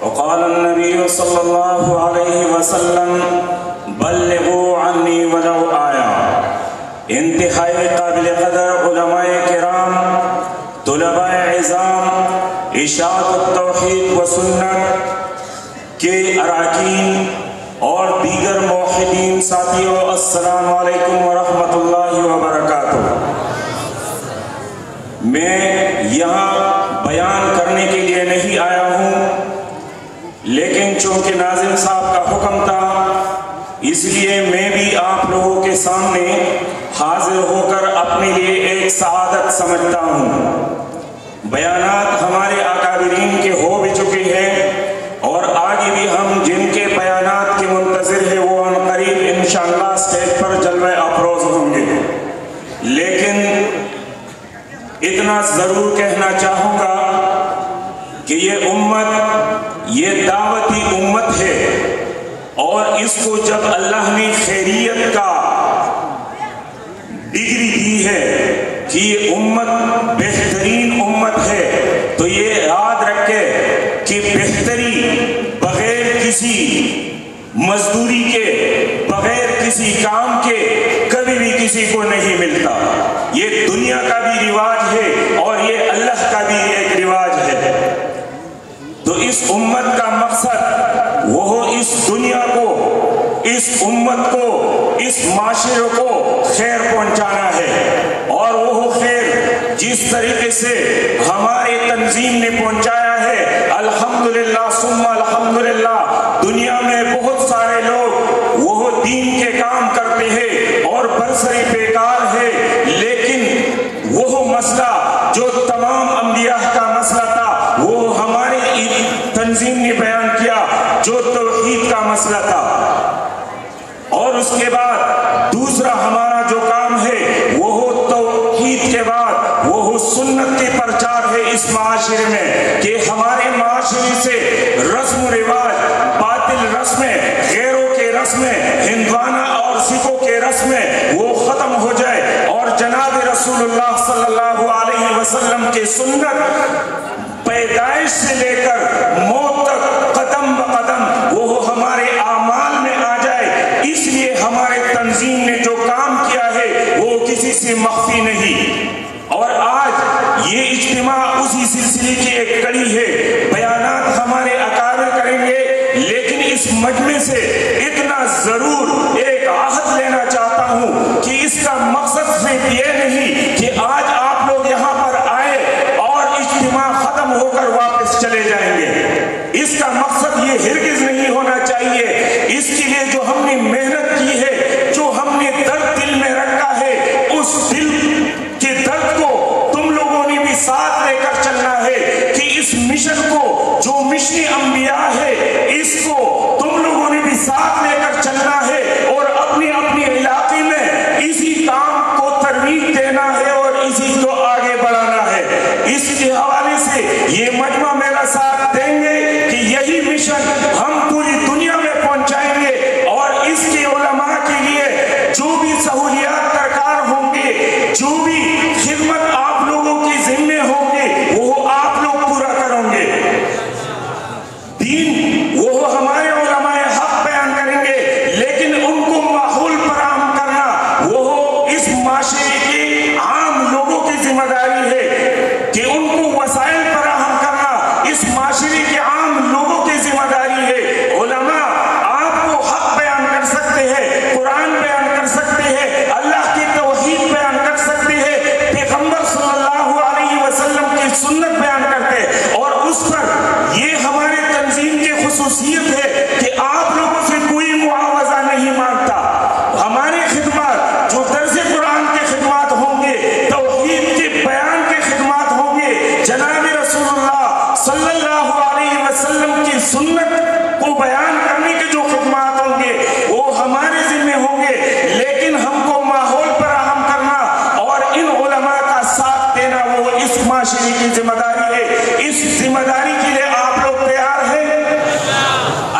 وقال النبي صلى الله عليه وسلم بلغوا عني ولو آیا انتہائی قابل قدر علماء کرام طلباء عظام اشاعت التوحید و سنت کے اراکین اور دیگر موحدین ساتھیوں السلام علیکم ورحمۃ اللہ وبرکاتہ میں یہاں بیان کرنے کے لیے نہیں آیا ہوں لیکن چونکہ ناظم صاحب کا حکم تھا اس لیے میں بھی آپ لوگوں کے سامنے حاضر ہو کر اپنے لیے ایک سعادت سمجھتا ہوں بیانات ہمارے اکابرین کے ہو بھی چکے ہیں اور آگے بھی ہم جن کے بیانات کے منتظر ہیں وہ عنقریب انشاءاللہ اسٹیج پر جلوہ افروز ہوں گے لیکن اتنا ضرور کہنا چاہوں گا کہ یہ امت یہ دعوتی امت ہے اور اس کو جب اللہ نے خیریت کا ڈگری دی ہے کہ یہ امت بہترین امت ہے، تو یہ یاد رکھے کہ بہتری بغیر کسی مزدوری کے، بغیر کسی کام کے کبھی بھی کسی کو نہیں ملتا۔ یہ دنیا کا بھی رواج ہے اور یہ اللہ کا بھی ایک رواج ہے۔ تو اس امت کا مقصد وہ اس دنیا کو، اس امت کو، اس معاشرے کو خیر پہنچانا ہے، اور وہ خیر جس طریقے سے ہمارے تنظیم نے پہنچایا ہے، الحمدللہ ثم الحمدللہ، دنیا میں بہت سارے لوگ وہ دین کے کام کرتے ہیں اور برسری بیکار ہے، لیکن وہ مسئلہ جو تمام انبیاء کا مسئلہ تھا وہ ہمارے تنظیم نے بیان کیا، جو توحید کا مسئلہ تھا۔ اور اس کے بعد دوسرا ہمارا جو کام ہے وہ توحید کے بعد وہ سنت کے پرچار ہے اس معاشرے میں، کہ ہمارے معاشرے سے رسم و رواج، باطل رسمیں، غیروں کے رسمیں، ہندوانہ اور سکھوں کے رسمیں وہ ختم ہو جائے، اور جناب رسول اللہ صلی اللہ علیہ وسلم کے سنت پیدائش سے لے کر موت تک قدم بقدم وہ ہمارے اعمال میں آ جائے۔ اس لیے ہمارے تنظیم نے جو کام کیا ہے وہ کسی سے مخفی نہیں، اور آج یہ اجتماع اسی سلسلے کی ایک کڑی ہے۔ بیانات ہمارے اکابر کریں گے، لیکن اس مجمع سے اتنا ضرور ایک عہد لینا چاہتا ہوں کہ اس کا مقصد صرف یہ نہیں کہ آج آپ لوگ یہاں پر آئے اور اجتماع ختم ہو کر واپس چلے جائیں گے۔ اس کا مقصد یہ ہرگز نہیں ہونا چاہیے۔ اس کے لیے جو ہم نے محنت کی ہے، جو ہم نے درد دل میں رکھا ہے، اس دل کے درد کو تم لوگوں نے بھی ساتھ لے کر چلنا ہے، کہ اس مشن کو جو مشن انبیاء ہے اس کو تم لوگوں نے بھی ساتھ لے کر چلنا ہے، اور اپنے اپنے علاقے میں اسی کام کو ترویج دینا ہے اور اسی کو آگے بڑھانا ہے۔ اس کے حوالے سے یہ مجمع میرا ساتھ دیں گے کہ یہی مشن ہم پوری دنیا میں پہنچائیں گے، اور اس کے علماء کے لیے جو بھی سہولیات درکار ہوں گے، جو بھی خدمت آپ لوگوں کی ذمہ ہوں گے، وہ آپ لوگ پورا کرو گے۔ دین وہ ہمارے علماء حق بیان کریں گے، لیکن ان کو ماحول فراہم کرنا وہ اس معاشرے کے عام لوگوں کی ذمہ داری ہے، کہ ان کو وسائل فراہم کرنا اس معاشرے کے عام لوگوں کی ذمہ داری ہے۔ علماء آپ کو حق بیان کر سکتے ہیں، قرآن بیان کر سکتے ہیں، اللہ کی توحید بیان کر سکتے ہیں، پیغمبر صلی اللہ علیہ وسلم کی سنت بیان کرتے ہیں، اور اس پر یہ ہمارے تنظیم کی خصوصیت ہے کہ آپ لوگوں سے کوئی معاوضہ نہیں مانگتا۔ ہماری خدمات جو درس قرآن کے خدمات ہوں گے، توحید کے بیان کے خدمات ہوں گے، جناب رسول اللہ صلی اللہ علیہ وسلم کی سنت کو بیان کرنے کے جو خدمات ہوں گے وہ ہمارے ذمہ ہوں گے، لیکن ہم کو ماحول فراہم کرنا اور ان علماء کا ساتھ دینا وہ اس معاشرے کی ذمہ داری ہے۔ اس ذمہ داری کے لیے آپ لوگ تیار ہیں؟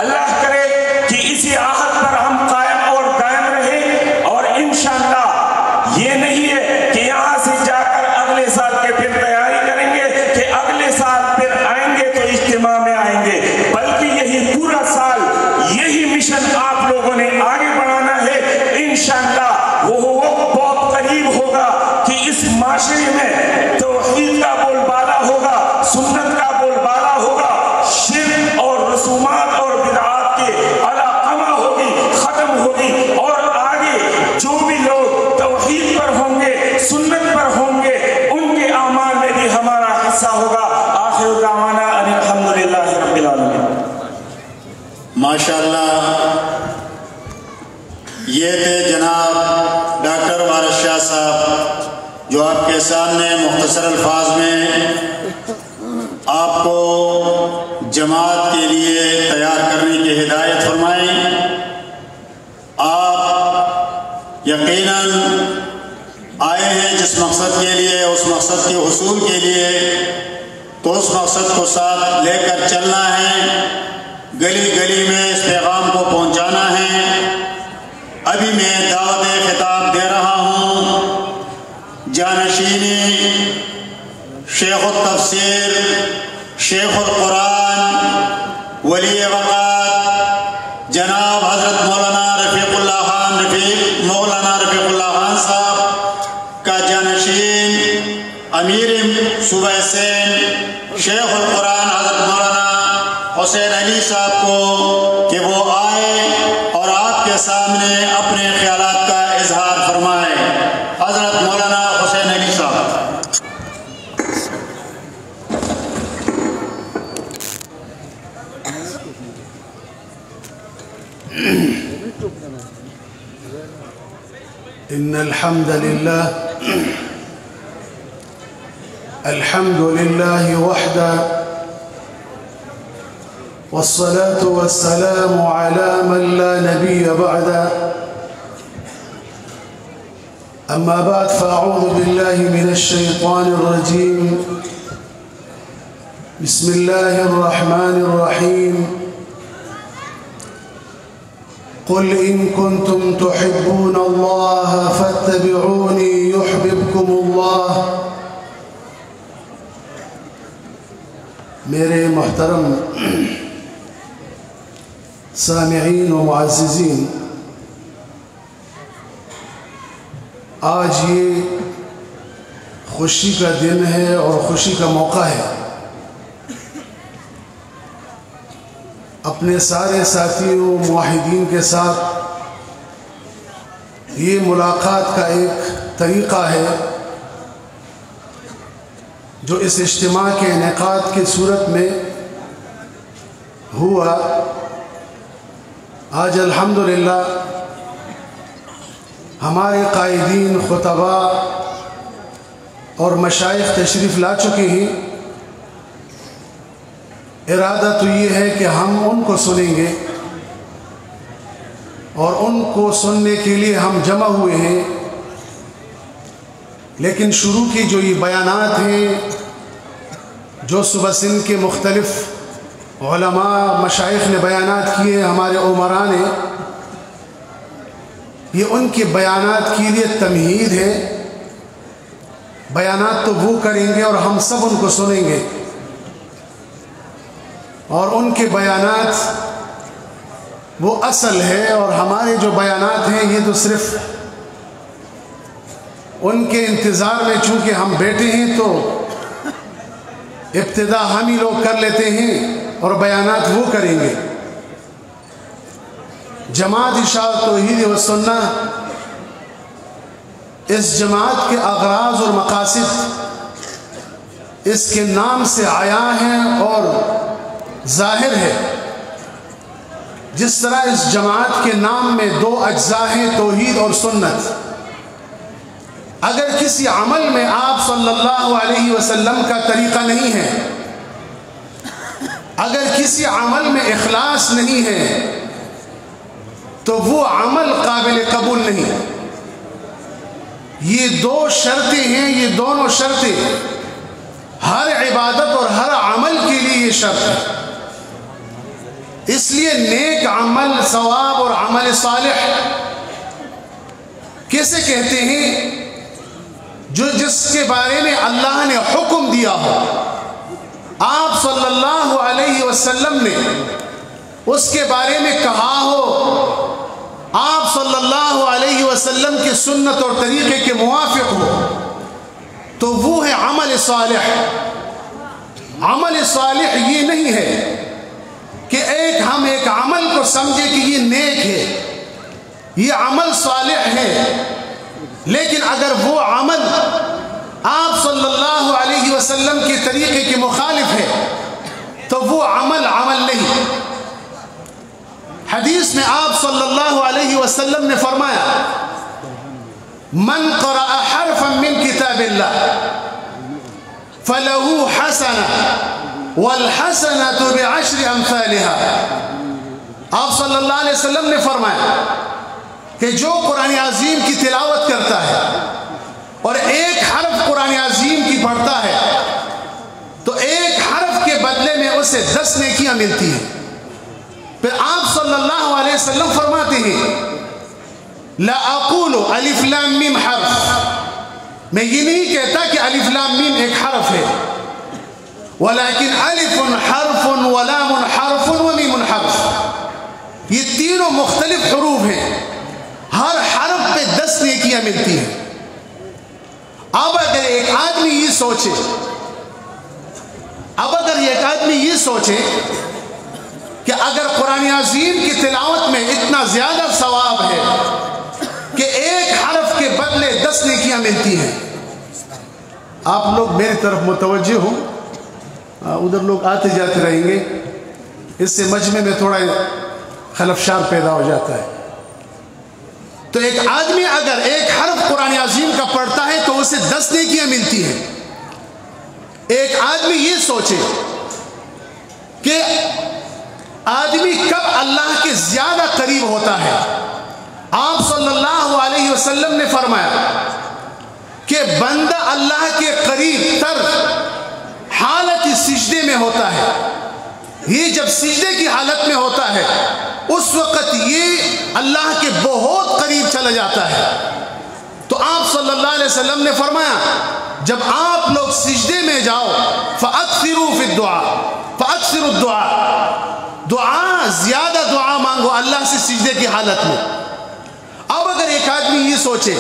اللہ کرے کہ اسی عہد پر ہم قائم اور دائم رہیں، اور انشاءاللہ یہ نہیں ہے کہ یہاں سے جا کر اگلے سال کے پھر تیاری کریں گے کہ اگلے سال پھر آئیں گے تو اجتماع میں آئیں گے، بلکہ یہی پورا سال یہی مشن آپ لوگوں نے آگے بڑھانا ہے۔ انشاءاللہ وہ وقت بہت قریب ہوگا کہ اس معاشرے میں توحید کا بول بالا ہوگا، سنت کا بول بالا ہوگا، شرک اور رسومات اور بدعات کے علاقمہ ہوگی، ختم ہوگی، اور آگے جو بھی لوگ توحید پر ہوں گے، سنت پر ہوں گے، ان کے اعمال میں بھی ہمارا حصہ ہوگا۔ آخر دعوانا ان الحمدللہ رب العالمین۔ ماشاءاللہ، یہ تھے جناب ڈاکٹر وارث شاہ صاحب، جو آپ کے سامنے مختصر الفاظ میں آپ کو جماعت کے لیے تیار کرنے کی ہدایت فرمائیں۔ آپ یقیناً آئے ہیں جس مقصد کے لیے، اس مقصد کے حصول کے لیے، تو اس مقصد کو ساتھ لے کر چلنا ہے، گلی گلی میں اس پیغام کو پہنچانا ہے۔ ابھی میں دعوت خطاب دے رہا ہوں جانشینی شیخ التفسیر شیخ القرآن ولی وقت جناب حضرت مولانا رفیق اللہ خان صاحب کا جانشین امیر صوبہ سندھ شیخ القرآن حضرت مولانا حسین علی صاحب کو کہ وہ آئے اور آپ کے سامنے اپنے خیالات کا اظہار فرمائے. حضرت مولانا حسین علی صاحب. إن الحمد لله وحده والصلاة والسلام على من لا نبي بعده. أما بعد فأعوذ بالله من الشيطان الرجيم. بسم الله الرحمن الرحيم. قل إن كنتم تحبون الله فاتبعوني يحببكم الله. میرے محترم سامعین و معززین، آج یہ خوشی کا دن ہے اور خوشی کا موقع ہے. اپنے سارے ساتھیوں موحدین کے ساتھ یہ ملاقات کا ایک طریقہ ہے جو اس اجتماع کے انعقاد کی صورت میں ہوا. آج الحمدللہ ہمارے قائدین خطباء اور مشائخ تشریف لا چکے ہیں. ارادہ تو یہ ہے کہ ہم ان کو سنیں گے اور ان کو سننے کے لیے ہم جمع ہوئے ہیں. لیکن شروع کی جو یہ بیانات ہیں جو صوبہ سندھ کے مختلف علماء مشائخ نے بیانات کیے، ہمارے عمراء نے، یہ ان کے بیانات کے لیے تمہید ہے. بیانات تو وہ کریں گے اور ہم سب ان کو سنیں گے، اور ان کے بیانات وہ اصل ہے، اور ہمارے جو بیانات ہیں یہ تو صرف ان کے انتظار میں چونکہ ہم بیٹھے ہیں تو ابتدا ہم ہی لوگ کر لیتے ہیں اور بیانات وہ کریں گے. جماعت اشاعت توحید و سنہ اس جماعت کے اغراض اور مقاصد اس کے نام سے آیا ہے اور ظاہر ہے. جس طرح اس جماعت کے نام میں دو اجزاء ہیں، توحید اور سنت. اگر کسی عمل میں آپ صلی اللہ علیہ وسلم کا طریقہ نہیں ہے، اگر کسی عمل میں اخلاص نہیں ہے تو وہ عمل قابل قبول نہیں. یہ دو شرطیں ہیں، یہ دونوں شرطیں ہر عبادت اور ہر عمل کے لیے یہ شرط ہے. اس لیے نیک عمل ثواب اور عمل صالح کیسے کہتے ہیں؟ جس کے بارے میں اللہ نے حکم دیا ہو، آپ صلی اللہ علیہ وسلم نے اس کے بارے میں کہا ہو، آپ صلی اللہ علیہ وسلم کی سنت اور طریقے کے موافق ہو، تو وہ ہے عمل صالح. عمل صالح یہ نہیں ہے کہ ہم ایک عمل کو سمجھے کہ یہ نیک ہے، یہ عمل صالح ہے، لیکن اگر وہ عمل آپ صلی اللہ علیہ وسلم کے طریقے کے مخالف ہے تو وہ عمل نہیں. حدیث میں آپ صلی اللہ علیہ وسلم نے فرمایا، من قرأ حرفا من کتاب اللہ فلہ حسنہ والحسنۃ بعشر امثالها. آپ صلی اللہ علیہ وسلم نے فرمایا کہ جو قرآن عظیم کی تلاوت کرتا ہے اور ایک حرف قرآن عظیم کی پڑھتا ہے تو ایک حرف کے بدلے میں اسے 10 نیکیاں ملتی ہیں. پھر آپ صلی اللہ علیہ وسلم فرماتے ہیں، لا اقول الف لام میم حرف میں یہ نہیں کہتا کہ الف لام میم ایک حرف ہے، ولیکن الف حرف ولام حرف ومیم حرف، یہ تینوں مختلف حروف ہیں، ہر حرف پہ 10 نیکیاں ملتی ہیں۔ اب اگر ایک آدمی یہ سوچے کہ اگر قرآن عظیم کی تلاوت میں اتنا زیادہ ثواب ہے کہ ایک حرف کے بدلے 10 نیکیاں ملتی ہیں، آپ لوگ میری طرف متوجہ ہوں، ادھر لوگ آتے جاتے رہیں گے، اس سے مجمع میں تھوڑا خلفشار پیدا ہو جاتا ہے۔ تو ایک آدمی اگر ایک حرف قرآن عظیم کا پڑھتا ہے تو اسے 10 نیکیاں ملتی ہیں۔ ایک آدمی یہ سوچے کہ آدمی کب اللہ کے زیادہ قریب ہوتا ہے، آپ صلی اللہ علیہ وسلم نے فرمایا کہ بندہ اللہ کے قریب تر حالت سجدے میں ہوتا ہے، یہ جب سجدے کی حالت میں ہوتا ہے اس وقت یہ اللہ کے بہت قریب چلا جاتا ہے۔ تو آپ صلی اللہ علیہ وسلم نے فرمایا جب آپ لوگ سجدے میں جاؤ فَأَكْثِرُوا فِي الدُّعَاء فَأَكْثِرُوا الدُّعَاء، دعا زیادہ دعا مانگو اللہ سے سجدے کی حالت میں۔ اب اگر ایک آدمی یہ سوچے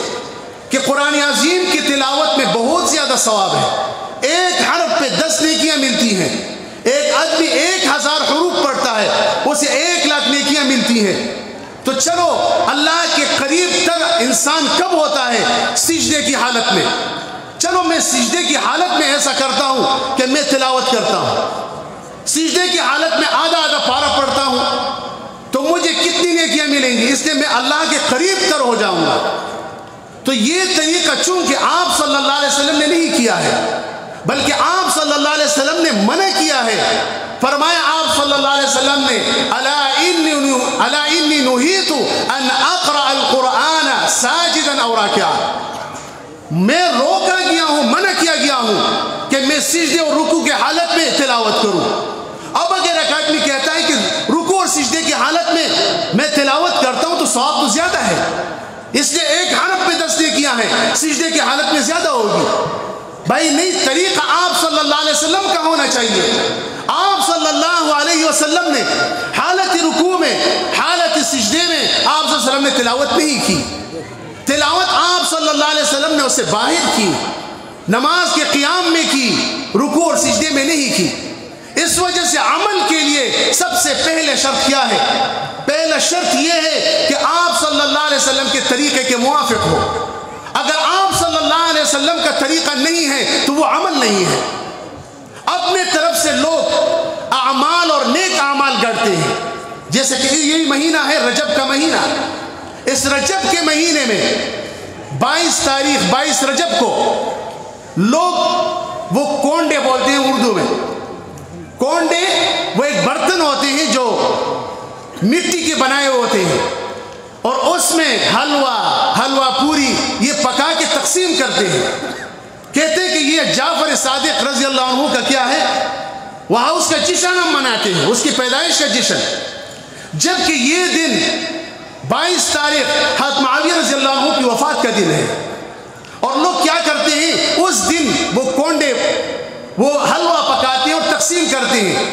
کہ قرآن عظیم کی تلاوت میں بہت زیادہ ثواب ہے، ایک حرف پہ 10 نیکیاں ملتی ہیں، ایک آدمی 1000 حروف پڑھتا ہے اسے 1,00,000 نیکیاں ملتی ہیں، تو چلو اللہ کے قریب تر انسان کب ہوتا ہے؟ سجدے کی حالت میں۔ چلو میں سجدے کی حالت میں ایسا کرتا ہوں کہ میں تلاوت کرتا ہوں، سجدے کی حالت میں آدھا پارہ پڑھتا ہوں، تو مجھے کتنی نیکیاں ملیں گی؟ اس لیے میں اللہ کے قریب تر ہو جاؤں گا۔ تو یہ طریقہ چونکہ آپ صلی اللہ علیہ وسلم نے نہیں کیا ہے، بلکہ آپ صلی اللہ علیہ وسلم نے منع کیا ہے۔ فرمایا آپ صلی اللہ علیہ وسلم نے الا انی نہیت ان اقرأ القرآن ساجدا او راکعا، میں روکا گیا ہوں، منع کیا گیا ہوں کہ میں سجدے اور رکوع کے حالت میں تلاوت کروں۔ اب اگر ایک آدمی کہتا ہے کہ رکوع اور سجدے کی حالت میں تلاوت کرتا ہوں تو ثواب تو زیادہ ہے، اس لیے ایک حرف پہ 10 نیکیاں ہیں، سجدے کی حالت میں زیادہ ہوگی۔ بھائی نہیں، طریقہ آپ صلی اللہ علیہ وسلم کا ہونا چاہیے۔ آپ صلی اللہ علیہ وسلم نے حالت رکوع میں، حالت سجدے میں آپ صلی اللہ علیہ وسلم نے تلاوت نہیں کی، تلاوت آپ صلی اللہ علیہ وسلم نے اسے باہر کی، نماز کے قیام میں کی، رکوع اور سجدے میں نہیں کی۔ اس وجہ سے عمل کے لیے سب سے پہلے شرط کیا ہے؟ پہلا شرط یہ ہے کہ آپ صلی اللہ علیہ وسلم کے طریقے کے موافق ہو۔ اگر آپ صلی اللہ علیہ وسلم کا طریقہ نہیں ہے تو وہ عمل نہیں ہے۔ اپنے طرف سے لوگ اعمال اور نیک اعمال گڑھتے ہیں، جیسے کہ یہی مہینہ ہے رجب کا مہینہ، اس رجب کے مہینے میں 22 رجب کو لوگ وہ کونڈے بولتے ہیں اردو میں، کونڈے وہ ایک برتن ہوتے ہیں جو مٹی کے بنائے ہوتے ہیں، اور اس میں حلوہ پوری یہ پکا کے تقسیم کرتے ہیں۔ کہتے ہیں کہ یہ جعفر صادق رضی اللہ عنہ کا کیا ہے، وہاں اس کا جشن ہم مناتے ہیں، اس کی پیدائش کا جشن، جبکہ یہ دن 22 تاریخ حضرت معاویہ رضی اللہ عنہ کی وفات کا دن ہے۔ اور لوگ کیا کرتے ہیں، اس دن وہ کونڈے وہ حلوہ پکاتے ہیں اور تقسیم کرتے ہیں۔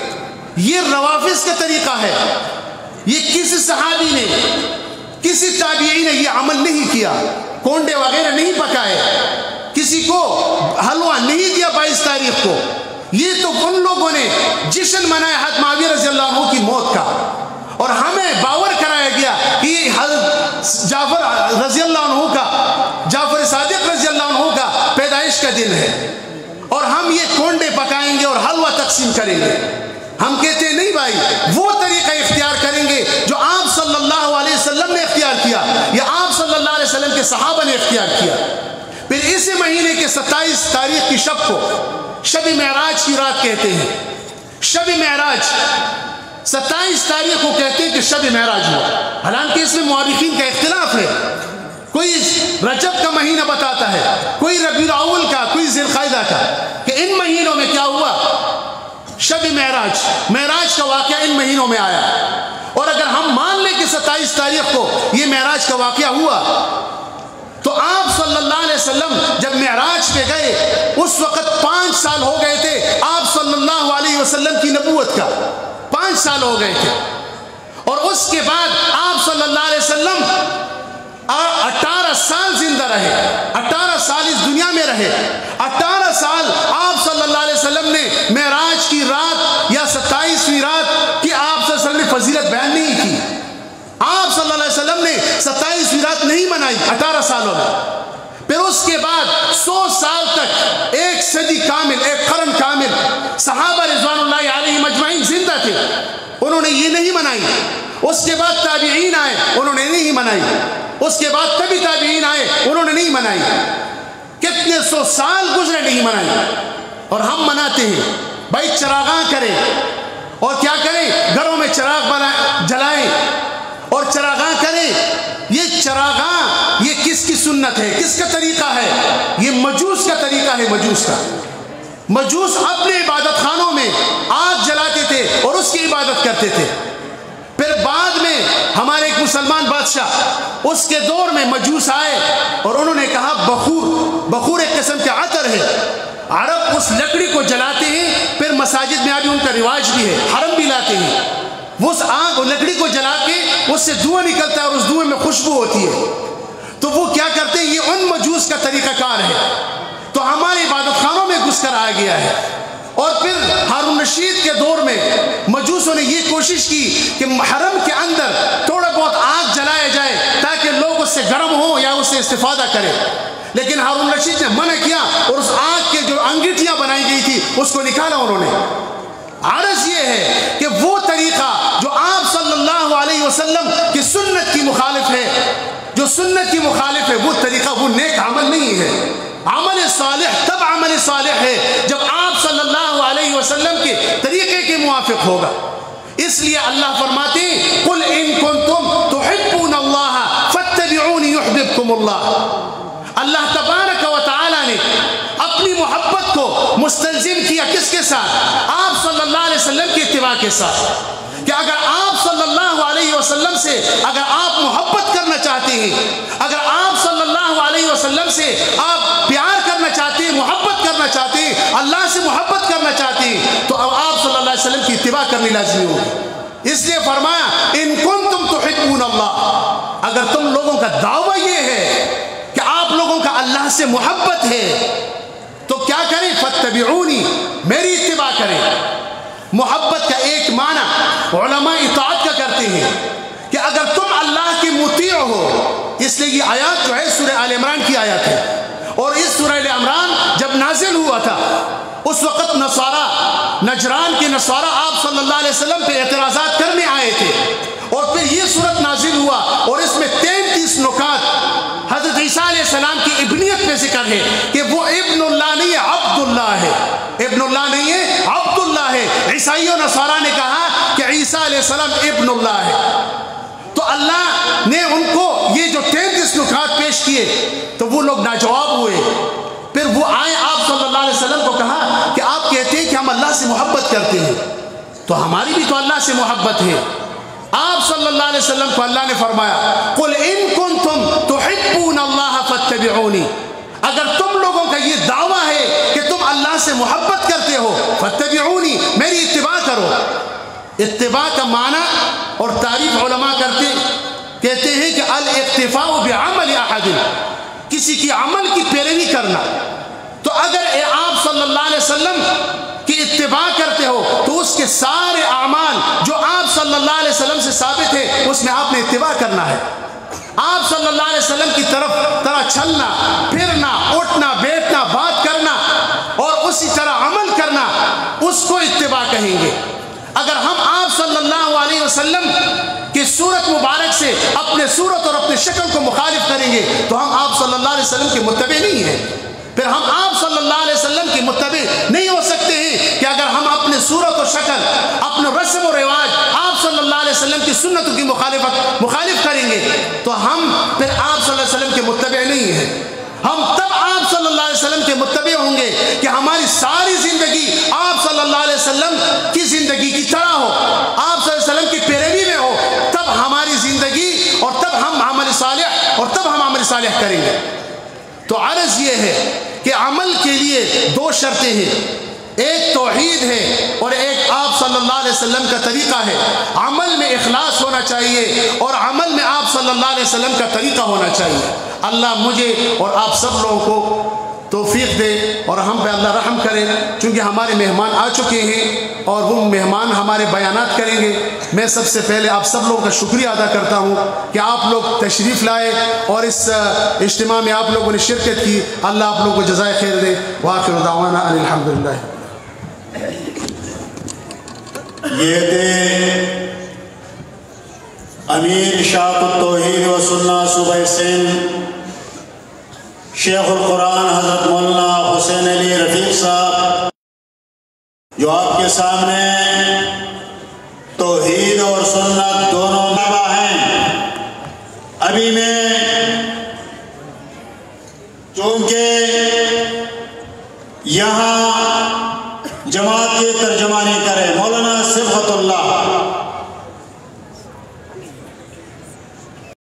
یہ روافض کا طریقہ ہے، یہ کسی صحابی نے، کسی تابعی نے یہ عمل نہیں کیا، کونڈے وغیرہ نہیں پکائے، کسی کو حلوہ نہیں دیا 22 تاریخ کو۔ یہ تو ان لوگوں نے جشن منایا حضرت معاویہ رضی اللہ عنہ کی موت کا، اور ہمیں باور کرایا گیا کہ یہ حضرت جعفر رضی اللہ عنہ کا، جعفر صادق رضی اللہ عنہ کا پیدائش کا دن ہے، اور ہم یہ کونڈے پکائیں گے اور حلوہ تقسیم کریں گے۔ ہم کہتے ہیں نہیں بھائی، وہ طریقہ اختیار کریں گے جو آپ صلی اللہ علیہ وسلم نے اختیار کیا، یا آپ صلی اللہ علیہ وسلم کے صحابہ نے اختیار کیا۔ پھر اسی مہینے کے 27 تاریخ کی شب کو شب معراج کی رات کہتے ہیں۔ شب معراج 27 تاریخ کو کہتے ہیں کہ شب معراج ہوا، حالانکہ اس میں مورخین کا اختلاف ہے، کوئی رجب کا مہینہ بتاتا ہے، کوئی ربیع الاول کا، کوئی ذی القعدہ کا، کہ ان مہینوں میں کیا ہوا، شب معراج کا واقعہ ان مہینوں میں آیا۔ اور اگر ہم مان لیں کہ 27 تاریخ کو یہ معراج کا واقعہ ہوا تو آپ صلی اللہ علیہ وسلم جب معراج پہ گئے اس وقت 5 سال ہو گئے تھے آپ صلی اللہ علیہ وسلم کی نبوت کا، 5 سال ہو گئے تھے، اور اس کے بعد آپ صلی اللہ علیہ وسلم 18 سال زندہ رہے، 18 سال اس دنیا میں رہے، 18 سال آپ صلی اللہ علیہ وسلم نے معراج کی رات یا 27ویں رات کی آپ صلی اللہ علیہ وسلم نے فضیلت بیان نہیں کی، آپ صلی اللہ علیہ وسلم نے 27ویں رات نہیں منائی 18 سالوں میں۔ پھر اس کے بعد 100 سال تک، 1 صدی کامل، 1 قرن کامل صحابہ رضوان اللہ علیہم اجمعین زندہ تھے، انہوں نے یہ نہیں منائی۔ اس کے بعد تابعین آئے، انہوں نے نہیں منائی۔ اس کے بعد تبھی تابعین آئے، انہوں نے نہیں منائی۔ کتنے 100 سال گزرے نہیں منائی، اور ہم مناتے ہیں۔ بھائی چراغاں کریں، اور کیا کریں؟ گھروں میں چراغ جلائیں اور چراغاں کریں۔ یہ چراغاں یہ کس کی سنت ہے، کس کا طریقہ ہے؟ یہ مجوس کا طریقہ ہے، مجوس کا۔ مجوس اپنے عبادت خانوں میں آگ جلاتے تھے اور اس کی عبادت کرتے تھے۔ پھر بعد میں ہمارے ایک مسلمان بادشاہ، اس کے دور میں مجوس آئے اور انہوں نے کہا بخور ایک قسم کے عطر ہے، عرب اس لکڑی کو جلاتے ہیں، پھر مساجد میں ابھی ان کا رواج بھی ہے، حرم بھی لاتے ہیں، وہ اس آگ اور لکڑی کو جلا کے اس سے دھواں نکلتا ہے اور اس دھوئیں میں خوشبو ہوتی ہے۔ تو وہ کیا کرتے ہیں؟ یہ ان مجوس کا طریقہ کار ہے، تو ہمارے عبادت خانوں میں گھس کر آ گیا ہے۔ اور پھر ہارون رشید کے دور میں مجوسوں نے یہ کوشش کی کہ حرم کے اندر تھوڑا بہت آگ جلایا جائے تاکہ لوگ اس سے گرم ہوں یا اس سے استفادہ کریں، لیکن ہارون رشید نے منع کیا اور اس آگ کے جو انگیٹھیاں بنائی گئی تھی اس کو نکالا انہوں نے۔ عرض یہ ہے کہ وہ طریقہ جو آپ صلی اللہ علیہ وسلم کی سنت کی مخالف ہے، جو سنت کی مخالف ہے، وہ طریقہ وہ نیک عمل نہیں ہے۔ عمل صالح تب عمل صالح ہے جب آپ صلی اللہ علیہ وسلم کے طریقے کے موافق ہوگا۔ اس لیے اللہ فرماتے ہیں قل ان کنتم تحبون اللہ فاتبعونی یحببکم اللہ۔ اللہ تبارک و تعالی نے اپنی محبت کو مستلزم کیا کس کے ساتھ؟ آپ صلی اللہ علیہ وسلم کی اتباع کے ساتھ، کہ اگر آپ صلی اللہ علیہ وسلم سے اگر آپ محبت کرنا چاہتے ہیں، اگر آپ صلی اللہ علیہ وسلم سے آپ پیار کرنا چاہتے ہیں، محبت کرنا چاہتے ہیں، اللہ سے محبت کرنا چاہتے ہیں، تو اب آپ صلی اللہ علیہ وسلم کی اتباع کرنی لازمی ہوگی۔ اس لیے فرمایا ان کنتم تحبون اللہ، اگر تم لوگوں کا دعویٰ یہ ہے کہ آپ لوگوں کا اللہ سے محبت ہے تو کیا کریں؟ فاتبعونی، میری اتباع کریں۔ محبت کا ایک معنی علماء اطاعت کا کرتے ہیں کہ اگر تم اللہ کے مطیع ہو، اس لیے یہ آیات جو ہے سورہ آل عمران کی آیات ہے، اور اس سورہ آل عمران جب نازل ہوا تھا اس وقت نجران کے نصارہ آپ صلی اللہ علیہ وسلم پہ اعتراضات کرنے آئے تھے، اور پھر یہ سورت نازل ہوا اور اس میں 33 نکات حضرت عیسیٰ علیہ السلام کی ابنیت پہ ذکر ہے کہ وہ ابن اللہ نہیں ہے، عبد اللہ ہے، ابن اللہ نہیں ہے، عبد اللہ ہے۔ عیسائی و نصارہ نے کہا کہ عیسیٰ علیہ السلام ابن اللہ ہے، تو اللہ نے ان کو یہ جو 33 نکات پیش کیے تو وہ لوگ ناجواب ہوئے۔ پھر وہ آئے آپ صلی اللہ علیہ وسلم کو کہا کہ آپ کہتے ہیں کہ ہم اللہ سے محبت کرتے ہیں، تو ہماری بھی تو اللہ سے محبت ہے۔ آپ صلی اللہ علیہ وسلم کو اللہ نے فرمایا قل ان کنتم تحبون اللہ فاتبعونی، اگر تم لوگوں کا یہ دعویٰ ہے کہ تم اللہ سے محبت کرتے ہو، فاتبعونی، میری اتباع کرو۔ اتباع کا معنی اور تعریف علماء کہتے ہیں کہ الاقتفاء بعمل احد، کسی کی عمل کی پیروی کرنا۔ تو اگر آپ صلی اللہ علیہ وسلم کی اتباع کرتے ہو تو اس کے سارے اعمال جو آپ صلی اللہ علیہ وسلم سے ثابت ہے اس میں آپ نے اتباع کرنا ہے۔ آپ صلی اللہ علیہ وسلم کی طرح چلنا، پھرنا، اٹھنا، بیٹھنا، بات کرنا اور اسی طرح عمل کرنا، اس کو اتباع کہیں گے۔ اگر ہم آپ صلی اللہ علیہ وسلم کی صورت مبارک سے اپنے صورت اور اپنے شکل کو مخالف کریں گے تو ہم آپ صلی اللہ علیہ وسلم کے متبع نہیں ہیں۔ پھر ہم آپ صلی اللہ علیہ وسلم کے متبع نہیں ہو سکتے ہیں کہ اگر ہم اپنے صورت و شکل، اپنے رسم و رواج آپ صلی اللہ علیہ وسلم کی سنتوں کی مخالف کریں گے تو ہم پھر آپ صلی اللہ علیہ وسلم کے متبع نہیں ہیں۔ ہم تب آپ صلی اللہ علیہ وسلم کے متبع ہوں گے کہ ہماری ساری زندگی آپ صلی اللہ علیہ وسلم کی زندگی کی طرح ہو، آپ صلی اللہ علیہ وسلم کی پیروی میں ہو، تب ہماری زندگی اور تب ہم عمل صالح اور اور تب ہم عمل صالح کریں گے. تو عرض یہ ہے کہ عمل کے لیے دو شرطیں ہیں، ایک توحید ہے اور ایک آپ صلی اللہ علیہ وسلم کا طریقہ ہے. عمل میں اخلاص ہونا چاہیے اور عمل میں آپ صلی اللہ علیہ وسلم کا طریقہ ہونا چاہیے. اللہ مجھے اور آپ سب لوگوں کو توفیق دے اور ہم پہ اللہ رحم کرے، چونکہ ہمارے مہمان آ چکے ہیں اور وہ مہمان ہمارے بیانات کریں گے. میں سب سے پہلے آپ سب لوگوں کا شکریہ ادا کرتا ہوں کہ آپ لوگ تشریف لائے اور اس اجتماع میں آپ لوگوں نے شرکت کی. اللہ آپ لوگوں کو جزائے خیر دے. وآخر دعوانا ان الحمدللہ. یہ تھے امیر اشاعت التوحید و سنہ صوبہ سندھ شیخ القرآن حضرت مولانا حسین علی رفیق صاحب، جو آپ کے سامنے توحید اور سنت دونوں بابا ہیں. ابھی میں چونکہ یہاں جماعت کے ترجمانی کرے مولانا صبغت اللہ